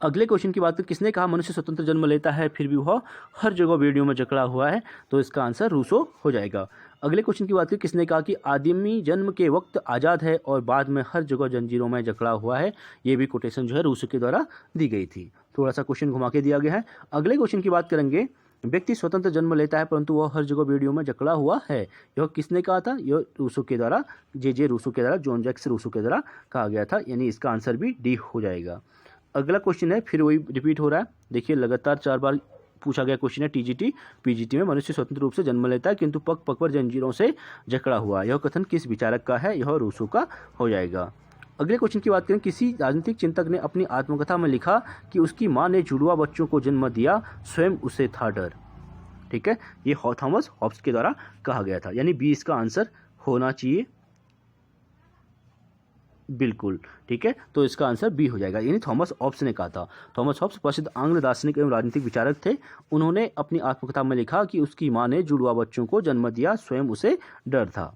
अगले क्वेश्चन की बात करें, किसने कहा मनुष्य स्वतंत्र जन्म लेता है फिर भी वह हर जगह बेड़ियों में जकड़ा हुआ है? तो इसका आंसर रूसो हो जाएगा। अगले क्वेश्चन की बात करें, किसने कहा कि आदमी जन्म के वक्त आज़ाद है और बाद में हर जगह जंजीरों में जकड़ा हुआ है? ये भी कोटेशन जो है रूसो के द्वारा दी गई थी। थोड़ा सा क्वेश्चन घुमा के दिया गया है। अगले क्वेश्चन की बात करेंगे, व्यक्ति स्वतंत्र जन्म लेता है परंतु वह हर जगह बेड़ियों में जकड़ा हुआ है, यह किसने कहा था? यह रूसो के द्वारा, जे रूसो के द्वारा, जॉन जैक्स रूसो के द्वारा कहा गया था, यानी इसका आंसर भी डी हो जाएगा। अगला क्वेश्चन है, फिर वही रिपीट हो रहा है। देखिए, लगातार 4 बार पूछा गया क्वेश्चन है टीजीटी पीजीटी में। मनुष्य स्वतंत्र रूप से जन्म लेता है किंतु पग पग पर जंजीरों से जकड़ा हुआ, यह कथन किस विचारक का है? यह रूसो का हो जाएगा। अगले क्वेश्चन की बात करें, किसी राजनीतिक चिंतक ने अपनी आत्मकथा में लिखा कि उसकी मां ने जुड़वा बच्चों को जन्म दिया, स्वयं उसे था डर। ठीक है, ये थॉमस हॉब्स के द्वारा कहा गया था, यानी बी इसका आंसर होना चाहिए। बिल्कुल ठीक है, तो इसका आंसर बी हो जाएगा, यानी थॉमस हॉब्स ने कहा था। थॉमस हॉब्स प्रसिद्ध आंग्ल दार्शनिक एवं राजनीतिक विचारक थे। उन्होंने अपनी आत्मकथा में लिखा कि उसकी मां ने जुड़वा बच्चों को जन्म दिया, स्वयं उसे डर था।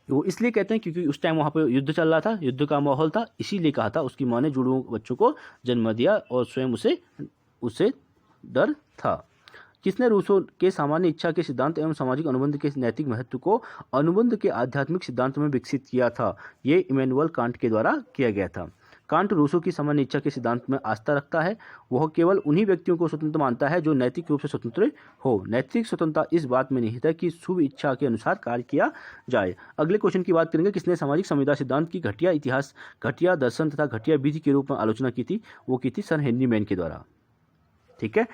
वो इसलिए कहते हैं क्योंकि उस टाइम वहाँ पे युद्ध चल रहा था, युद्ध का माहौल था, इसीलिए कहा था उसकी मां ने जुड़वा बच्चों को जन्म दिया और स्वयं उसे डर था। किसने रूसो के सामान्य इच्छा के सिद्धांत एवं सामाजिक अनुबंध के नैतिक महत्व को अनुबंध के आध्यात्मिक सिद्धांत में विकसित किया था? ये इमैनुअल कांट के द्वारा किया गया था। कांट रूसो की सामान्य इच्छा के सिद्धांत में आस्था रखता है। वह केवल उन्हीं व्यक्तियों को स्वतंत्र मानता है जो नैतिक रूप से स्वतंत्र हो। नैतिक स्वतंत्रता इस बात में निहित है कि शुभ इच्छा के अनुसार कार्य किया जाए। अगले क्वेश्चन की बात करेंगे, किसने सामाजिक संविदा सिद्धांत की घटिया इतिहास, घटिया दर्शन तथा घटिया विधि के रूप में आलोचना की थी? वो की थी सर हेनरी मैन के द्वारा। ठीक है,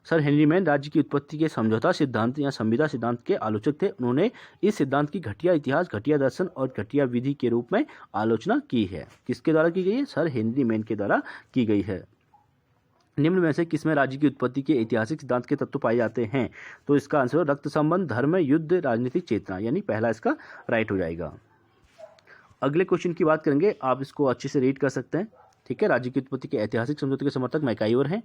सर हेनरी मैन राज्य की उत्पत्ति के समझौता सिद्धांत या संविदा सिद्धांत के आलोचक थे। उन्होंने इस सिद्धांत की घटिया इतिहास, घटिया दर्शन और घटिया विधि के रूप में आलोचना की है। किसके द्वारा की गई है? सर हेनरी मैन के द्वारा की गई है। निम्न में से किसमें राज्य की उत्पत्ति के ऐतिहासिक सिद्धांत के तत्व पाए जाते हैं? तो इसका आंसर रक्त संबंध, धर्म, युद्ध, राजनीतिक चेतना, यानी पहला इसका राइट हो जाएगा। अगले क्वेश्चन की बात करेंगे, आप इसको अच्छे से रीड कर सकते हैं। ठीक है, राज्य की उत्पत्ति के ऐतिहासिक समझौते के समर्थक मैकाइवर हैं।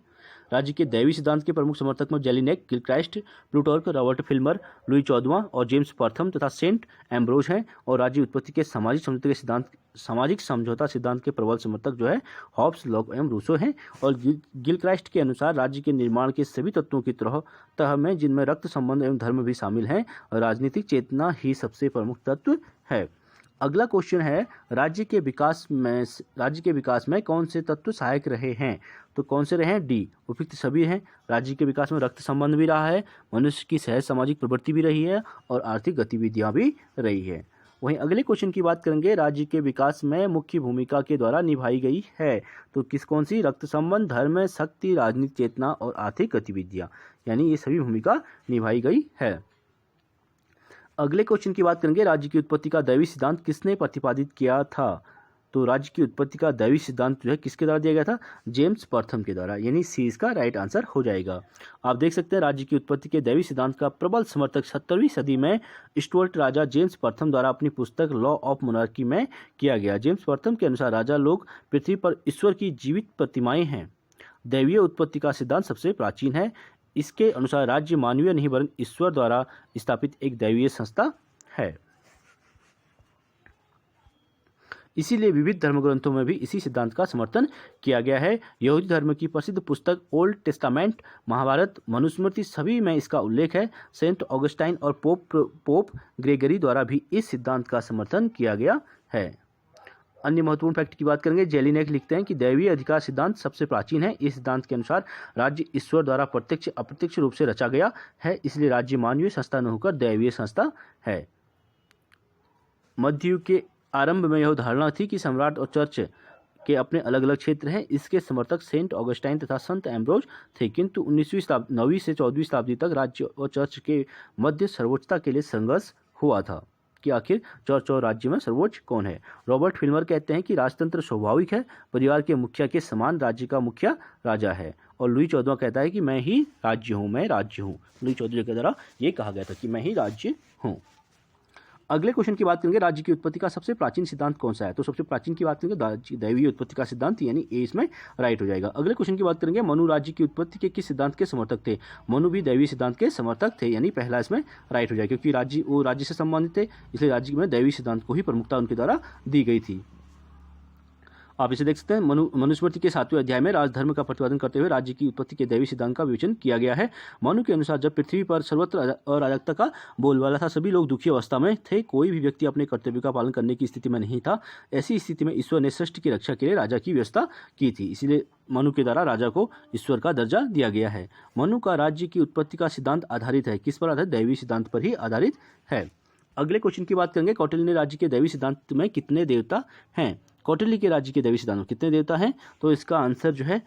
राज्य के दैवी सिद्धांत के प्रमुख समर्थक में Jellinek, Gilchrist, Plutarch, Robert Filmer, Louis चौदहवां और जेम्स प्रथम तथा सेंट एम्ब्रोज हैं। और राज्य उत्पत्ति के सामाजिक समझौता सिद्धांत के प्रबल समर्थक जो है हॉब्स, लॉक एवं रूसो हैं। और गिलक्राइस्ट के अनुसार राज्य के निर्माण के सभी तत्वों की तह में, जिनमें रक्त संबंध एवं धर्म भी शामिल हैं, और राजनीतिक चेतना ही सबसे प्रमुख तत्व है। अगला क्वेश्चन है, राज्य के विकास में कौन से तत्व सहायक रहे हैं? तो कौन से रहे हैं? डी, उपयुक्त सभी हैं। राज्य के विकास में रक्त संबंध भी रहा है, मनुष्य की सहज सामाजिक प्रवृत्ति भी रही है और आर्थिक गतिविधियां भी रही है। वहीं अगले क्वेश्चन की बात करेंगे, राज्य के विकास में मुख्य भूमिका के द्वारा निभाई गई है। तो कौन सी? रक्त संबंध, धर्म, शक्ति, राजनीतिक चेतना और आर्थिक गतिविधियां, यानी ये सभी भूमिका निभाई गई है। अगले क्वेश्चन की बात करेंगे, राज्य की उत्पत्ति का दैवी सिद्धांत किसने प्रतिपादित किया था? तो राज्य की उत्पत्ति का दैवी सिद्धांत जो है किसके द्वारा दिया गया था? जेम्स प्रथम के द्वारा, यानी सी इसका राइट आंसर हो जाएगा। आप देख सकते हैं राज्य की उत्पत्ति के दैवी सिद्धांत का प्रबल समर्थक 17वीं सदी में स्टुअर्ट राजा जेम्स प्रथम द्वारा अपनी पुस्तक लॉ ऑफ मोनार्की में किया गया। जेम्स प्रथम के अनुसार राजा लोग पृथ्वी पर ईश्वर की जीवित प्रतिमाएं हैं। दैवीय उत्पत्ति का सिद्धांत सबसे प्राचीन है। इसके अनुसार राज्य मानवीय नहीं वरन ईश्वर द्वारा स्थापित एक दैवीय संस्था है। इसीलिए विविध धर्मग्रंथों में भी इसी सिद्धांत का समर्थन किया गया है। यहूदी धर्म की प्रसिद्ध पुस्तक ओल्ड टेस्टामेंट, महाभारत, मनुस्मृति सभी में इसका उल्लेख है। सेंट ऑगस्टाइन और पोप ग्रेगरी द्वारा भी इस सिद्धांत का समर्थन किया गया है। अन्य महत्वपूर्ण फैक्ट की बात करेंगे, जेलिनेक लिखते हैं कि दैवीय अधिकार सिद्धांत सबसे प्राचीन है। इस सिद्धांत के अनुसार राज्य ईश्वर द्वारा प्रत्यक्ष अप्रत्यक्ष रूप से रचा गया है, इसलिए राज्य मानवीय संस्था न होकर दैवीय संस्था है। मध्य युग के आरंभ में यह धारणा थी कि सम्राट और चर्च के अपने अलग अलग क्षेत्र हैं। इसके समर्थक सेंट ऑगस्टाइन तथा संत एम्ब्रोज थे, किंतु 9वीं से 14वीं शताब्दी तक राज्य और चर्च के मध्य सर्वोच्चता के लिए संघर्ष हुआ था कि आखिर चर्च और राज्य में सर्वोच्च कौन है। रॉबर्ट फिल्मर कहते हैं कि राजतंत्र स्वाभाविक है, परिवार के मुखिया के समान राज्य का मुखिया राजा है। और लुई चौदहवां कहता है कि मैं ही राज्य हूँ, मैं राज्य हूँ। लुई चौदहवें के द्वारा ये कहा गया था कि मैं ही राज्य हूँ। अगले क्वेश्चन की बात करेंगे, राज्य की उत्पत्ति का सबसे प्राचीन सिद्धांत कौन सा है? तो सबसे प्राचीन की बात करेंगे दैवीय उत्पत्ति का सिद्धांत, यानी ए इसमें राइट हो जाएगा। अगले क्वेश्चन की बात करेंगे, मनु राज्य की उत्पत्ति के किस सिद्धांत के समर्थक थे? मनु भी दैवीय सिद्धांत के समर्थक थे, यानी पहला इसमें राइट हो जाएगा, क्योंकि राज्य से संबंधित थे, इसलिए राज्य में दैवीय सिद्धांत को ही प्रमुखता उनके द्वारा दी गई थी। आप इसे देख सकते हैं, मनुस्मृति के 7वें अध्याय में राजधर्म का प्रतिपादन करते हुए राज्य की उत्पत्ति के दैवी सिद्धांत का विवेचन किया गया है। मनु के अनुसार जब पृथ्वी पर सर्वत्र अराजकता का बोलबाला था, सभी लोग दुखी अवस्था में थे, कोई भी व्यक्ति अपने कर्तव्य का पालन करने की स्थिति में नहीं था। ऐसी स्थिति में ईश्वर ने सृष्टि की रक्षा के लिए राजा की व्यवस्था की थी, इसलिए मनु के द्वारा राजा को ईश्वर का दर्जा दिया गया है। मनु का राज्य की उत्पत्ति का सिद्धांत आधारित है, किस पर आधारित? दैवी सिद्धांत पर ही आधारित है। अगले क्वेश्चन की बात करेंगे, कौटिल्य ने राज्य के दैवी सिद्धांत में कितने देवता हैं? कौटिल्य के राज्य के दैवी सिद्धांत में कितने देवता हैं? तो इसका आंसर जो है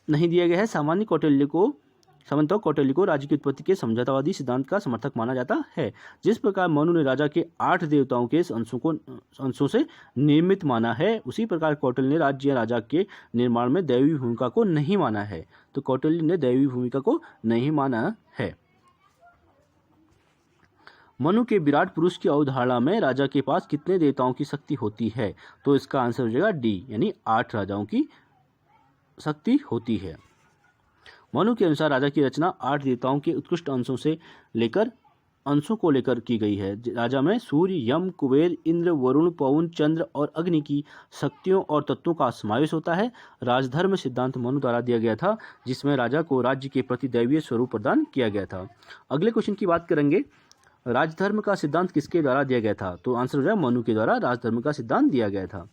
नहीं दिया गया है। सामान्य कौटिल्य को राज्य की उत्पत्ति के समझौतावादी सिद्धांत का समर्थक माना जाता है। जिस प्रकार मनु ने राजा के 8 देवताओं के अंशों से निर्मित माना है, उसी प्रकार कौटिल्य ने राज्य या राजा के निर्माण में दैवी भूमिका को नहीं माना है। तो कौटिल्य ने दैवी भूमिका को नहीं माना है। मनु के विराट पुरुष की अवधारणा में राजा के पास कितने देवताओं की शक्ति होती है? तो इसका आंसर हो जाएगा डी, यानी 8 राजाओं की शक्ति होती है। मनु के अनुसार राजा की रचना 8 देवताओं के उत्कृष्ट अंशों से लेकर अंशों को लेकर की गई है। राजा में सूर्य, यम, कुबेर, इंद्र, वरुण, पवन, चंद्र और अग्नि की शक्तियों और तत्वों का समावेश होता है। राजधर्म सिद्धांत मनु द्वारा दिया गया था, जिसमें राजा को राज्य के प्रति दैवीय स्वरूप प्रदान किया गया था। अगले क्वेश्चन की बात करेंगे, राजधर्म का सिद्धांत किसके द्वारा दिया गया था? तो आंसर हो जाए मनु के द्वारा राजधर्म का सिद्धांत दिया गया था।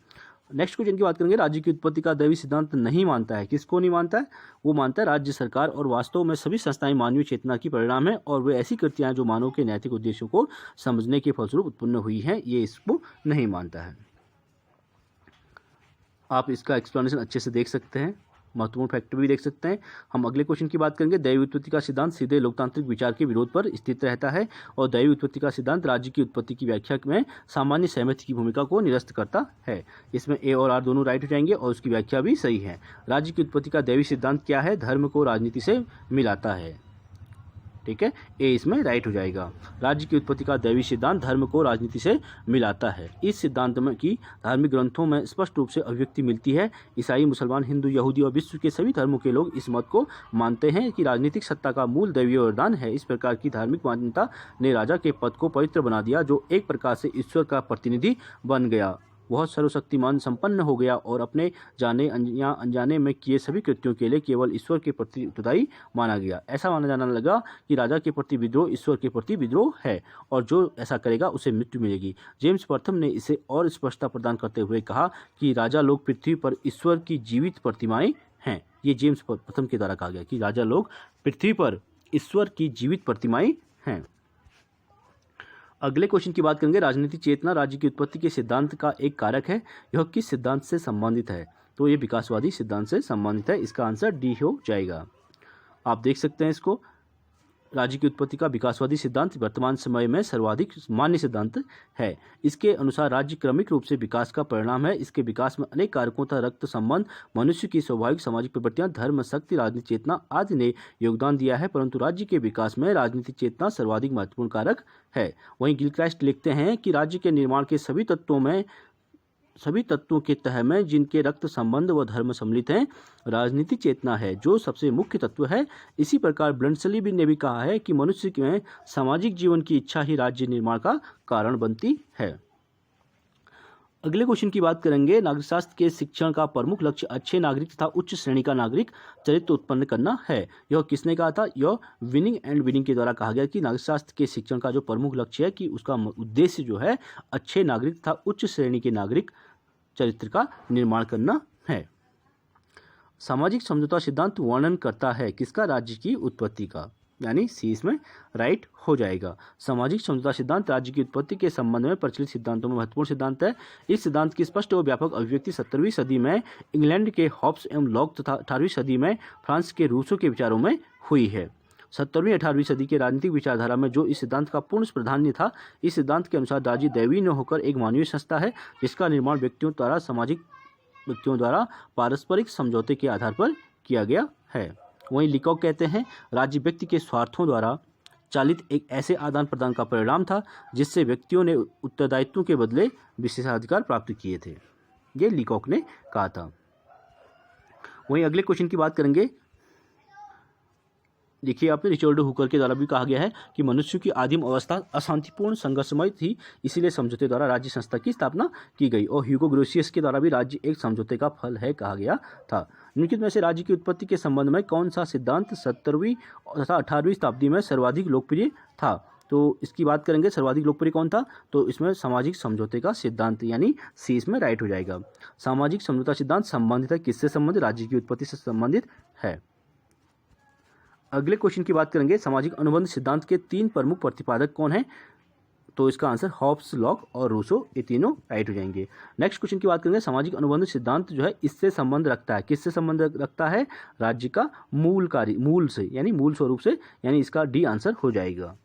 नेक्स्ट क्वेश्चन की बात करेंगे, राज्य की उत्पत्ति का दैवी सिद्धांत नहीं मानता है। किसको नहीं मानता है? वो मानता है राज्य सरकार और वास्तव में सभी संस्थाएं मानवीय चेतना की परिणाम है और वे ऐसी कृतियां जो मानव के नैतिक उद्देश्यों को समझने के फलस्वरूप उत्पन्न हुई हैं, ये इसको नहीं मानता है। आप इसका एक्सप्लेनेशन अच्छे से देख सकते हैं, महत्वपूर्ण फैक्टर भी देख सकते हैं। हम अगले क्वेश्चन की बात करेंगे, दैवी उत्पत्ति का सिद्धांत सीधे लोकतांत्रिक विचार के विरोध पर स्थित रहता है और दैवी उत्पत्ति का सिद्धांत राज्य की उत्पत्ति की व्याख्या में सामान्य सहमति की भूमिका को निरस्त करता है। इसमें ए और आर दोनों राइट हो जाएंगे और उसकी व्याख्या भी सही है। राज्य की उत्पत्ति का दैवी सिद्धांत क्या है? धर्म को राजनीति से मिलाता है। ठीक है, ए इसमें राइट हो जाएगा। राज्य की उत्पत्ति का दैवी सिद्धांत धर्म को राजनीति से मिलाता है। इस सिद्धांत में की धार्मिक ग्रंथों में स्पष्ट रूप से अभिव्यक्ति मिलती है। ईसाई, मुसलमान, हिंदू, यहूदी और विश्व के सभी धर्मों के लोग इस मत को मानते हैं कि राजनीतिक सत्ता का मूल दैवीय वरदान है। इस प्रकार की धार्मिक मान्यता ने राजा के पद को पवित्र बना दिया, जो एक प्रकार से ईश्वर का प्रतिनिधि बन गया। वह सर्वशक्तिमान संपन्न हो गया और अपने जाने या अनजाने में किए सभी कृत्यों के लिए केवल ईश्वर के प्रति उत्तरदायी माना गया। ऐसा माना जाने लगा कि राजा के प्रति विद्रोह ईश्वर के प्रति विद्रोह है और जो ऐसा करेगा उसे मृत्यु मिलेगी। जेम्स प्रथम ने इसे और स्पष्टता प्रदान करते हुए कहा कि राजा लोग पृथ्वी पर ईश्वर की जीवित प्रतिमाएं हैं। ये जेम्स प्रथम के द्वारा कहा गया कि राजा लोग पृथ्वी पर ईश्वर की जीवित प्रतिमाएं हैं। अगले क्वेश्चन की बात करेंगे, राजनीतिक चेतना राज्य की उत्पत्ति के सिद्धांत का एक कारक है। यह किस सिद्धांत से संबंधित है? तो ये विकासवादी सिद्धांत से संबंधित है। इसका आंसर डी हो जाएगा। आप देख सकते हैं इसको, राज्य की उत्पत्ति का विकासवादी सिद्धांत वर्तमान समय में सर्वाधिक मान्य सिद्धांत है। इसके अनुसार राज्य क्रमिक रूप से विकास का परिणाम है। इसके विकास में अनेक कारकों तथा रक्त संबंध, मनुष्य की स्वाभाविक सामाजिक प्रवृत्तियां, धर्म, शक्ति, राजनीतिक चेतना आदि ने योगदान दिया है, परंतु राज्य के विकास में राजनीतिक चेतना सर्वाधिक महत्वपूर्ण कारक है। वहीं गिलक्राइस्ट लिखते हैं कि राज्य के निर्माण के सभी तत्वों के तह में जिनके रक्त संबंध व धर्म सम्मिलित हैं, राजनीतिक चेतना है जो सबसे मुख्य तत्व है। इसी प्रकार ब्लंटसली ने भी कहा है कि मनुष्य में सामाजिक जीवन की इच्छा ही राज्य निर्माण का कारण बनती है। अगले क्वेश्चन की बात करेंगे, नागरिक शास्त्र के शिक्षण का प्रमुख लक्ष्य अच्छे नागरिक तथा उच्च श्रेणी का नागरिक चरित्र उत्पन्न करना है। यह किसने कहा था? यह विनिंग एंड विनिंग के द्वारा कहा गया कि नागरिक शास्त्र के शिक्षण का जो प्रमुख लक्ष्य है कि उसका उद्देश्य जो है अच्छे नागरिक तथा उच्च श्रेणी के नागरिक चरित्र का निर्माण करना है। सामाजिक समझौता सिद्धांत वर्णन करता है किसका? राज्य की उत्पत्ति का, यानी सी इसमें राइट हो जाएगा। सामाजिक समझौता सिद्धांत राज्य की उत्पत्ति के संबंध में प्रचलित सिद्धांतों में महत्वपूर्ण सिद्धांत है। इस सिद्धांत की स्पष्ट और व्यापक अभिव्यक्ति 17वीं सदी में इंग्लैंड के हॉब्स एवं लॉक तथा 18वीं सदी में फ्रांस के रूसो के विचारों में हुई है। 17वीं 18वीं सदी के राजनीतिक विचारधारा में जो इस सिद्धांत का पूर्ण प्राधान्य था। इस सिद्धांत के अनुसार राज्य दैवीय न होकर एक मानवीय संस्था है, जिसका निर्माण व्यक्तियों द्वारा पारस्परिक समझौते के आधार पर किया गया है। वहीं लिकॉक कहते हैं, राज्य व्यक्ति के स्वार्थों द्वारा चालित एक ऐसे आदान प्रदान का परिणाम था जिससे व्यक्तियों ने उत्तरदायित्वों के बदले विशेषाधिकार प्राप्त किए थे। ये लिकॉक ने कहा था। वहीं अगले क्वेश्चन की बात करेंगे, देखिए आपने रिचर्ड हुकर के द्वारा भी कहा गया है कि मनुष्य की आदिम अवस्था अशांतिपूर्ण संघर्षमय थी, इसीलिए समझौते द्वारा राज्य संस्था की स्थापना की गई। और ह्यूगो ग्रोसियस के द्वारा भी राज्य एक समझौते का फल है कहा गया था। निम्नलिखित में से राज्य की उत्पत्ति के संबंध में कौन सा सिद्धांत 17वीं तथा 18वीं शताब्दी में सर्वाधिक लोकप्रिय था? तो इसकी बात करेंगे, सर्वाधिक लोकप्रिय कौन था? तो इसमें सामाजिक समझौते का सिद्धांत, यानी सी इसमें राइट हो जाएगा। सामाजिक समझौता सिद्धांत संबंधित है किससे संबंधित? राज्य की उत्पत्ति से संबंधित है। अगले क्वेश्चन की बात करेंगे, सामाजिक अनुबंध सिद्धांत के 3 प्रमुख प्रतिपादक कौन हैं? तो इसका आंसर हॉब्स, लॉक और रूसो, ये तीनों राइट हो जाएंगे। नेक्स्ट क्वेश्चन की बात करेंगे, सामाजिक अनुबंध सिद्धांत जो है इससे संबंध रखता है, किससे संबंध रखता है? राज्य का मूल से, यानी मूल स्वरूप से, यानी इसका डी आंसर हो जाएगा।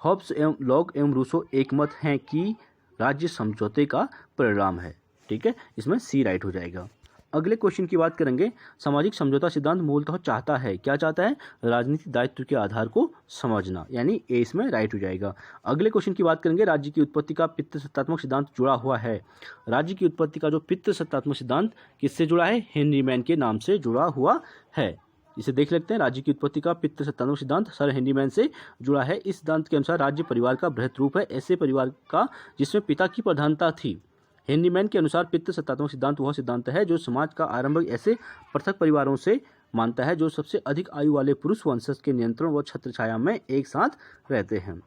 हॉब्स एवं लॉक एवं रूसो एकमत हैं कि राज्य समझौते का परिणाम है। ठीक है, इसमें सी राइट हो जाएगा। अगले क्वेश्चन की बात करेंगे, सामाजिक समझौता सिद्धांत मूलतः चाहता है, क्या चाहता है? राजनीतिक दायित्व के आधार को समझना, यानी ए इसमें राइट हो जाएगा। अगले क्वेश्चन की बात करेंगे, राज्य की उत्पत्ति का पितृसत्तात्मक सिद्धांत जुड़ा हुआ है। राज्य की उत्पत्ति का जो पितृसत्तात्मक सिद्धांत किससे जुड़ा है? हेनरी मैन के नाम से जुड़ा हुआ है। इसे देख लेते हैं। राज्य की उत्पत्ति का पितृसत्तात्मक सिद्धांत सर हेनरी मैन से जुड़ा है। इस सिद्धांत के अनुसार राज्य परिवार का बृहत रूप है, ऐसे परिवार का जिसमें पिता की प्रधानता थी। हेनरी मैन के अनुसार पितृसत्तात्मक सिद्धांत वह सिद्धांत है जो समाज का आरंभ ऐसे पृथक परिवारों से मानता है जो सबसे अधिक आयु वाले पुरुष वंशज के नियंत्रण व छत्रछाया में एक साथ रहते हैं।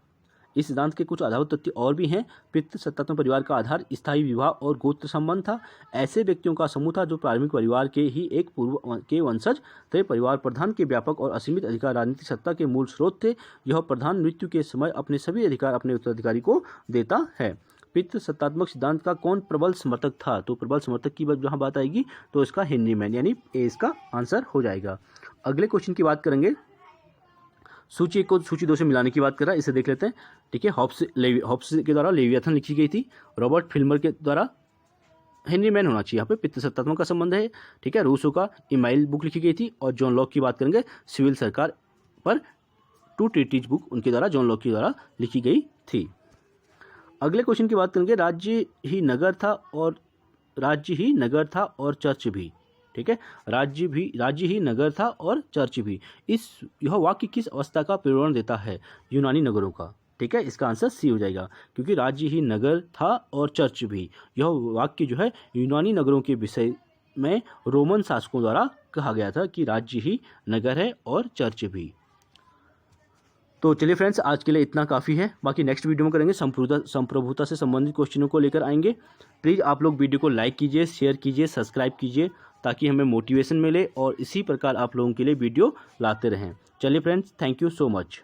इस सिद्धांत के कुछ आधारभूत तथ्य और भी हैं। पितृसत्तात्मक परिवार का आधार स्थायी विवाह और गोत्र संबंध था। ऐसे व्यक्तियों का समूह था जो प्रारंभिक परिवार के ही एक पूर्व के वंशज थे। परिवार प्रधान के व्यापक और असीमित अधिकार राजनीतिक सत्ता के मूल स्रोत थे। यह प्रधान मृत्यु के समय अपने सभी अधिकार अपने उत्तराधिकारी को देता है। पितृसत्तात्मक सिद्धांत का कौन प्रबल समर्थक था? तो प्रबल समर्थक की जहाँ बात आएगी तो इसका हेनरी मैन, यानी ए इसका आंसर हो जाएगा। अगले क्वेश्चन की बात करेंगे। सूची 1 को सूची 2 से मिलाने की बात कर रहा है, इसे देख लेते हैं। ठीक है, हॉब्स के द्वारा लेवियाथन लिखी गई थी। रॉबर्ट फिल्मर के द्वारा हेनरी मैन होना चाहिए, यहाँ पे पितृसत्तात्मक का संबंध है। ठीक है, रूसो का इमाइल बुक लिखी गई थी। और जॉन लॉक की बात करेंगे, सिविल सरकार पर 2 ट्रीटीज बुक उनके द्वारा जॉन लॉक के द्वारा लिखी गई थी। अगले क्वेश्चन की बात करेंगे। राज्य ही नगर था और चर्च भी। ठीक है, राज्य ही नगर था और चर्च भी। यह वाक्य किस अवस्था का विवरण देता है? यूनानी नगरों का। ठीक है, इसका आंसर सी हो जाएगा, क्योंकि राज्य ही नगर था और चर्च भी, यह वाक्य जो है यूनानी नगरों के विषय में रोमन शासकों द्वारा कहा गया था कि राज्य ही नगर है और चर्च भी। तो चलिए फ्रेंड्स, आज के लिए इतना काफ़ी है। बाकी नेक्स्ट वीडियो में करेंगे संप्रभुता से संबंधित क्वेश्चनों को लेकर आएंगे। प्लीज़ आप लोग वीडियो को लाइक कीजिए, शेयर कीजिए, सब्सक्राइब कीजिए, ताकि हमें मोटिवेशन मिले और इसी प्रकार आप लोगों के लिए वीडियो लाते रहें। चलिए friends, thank you so much.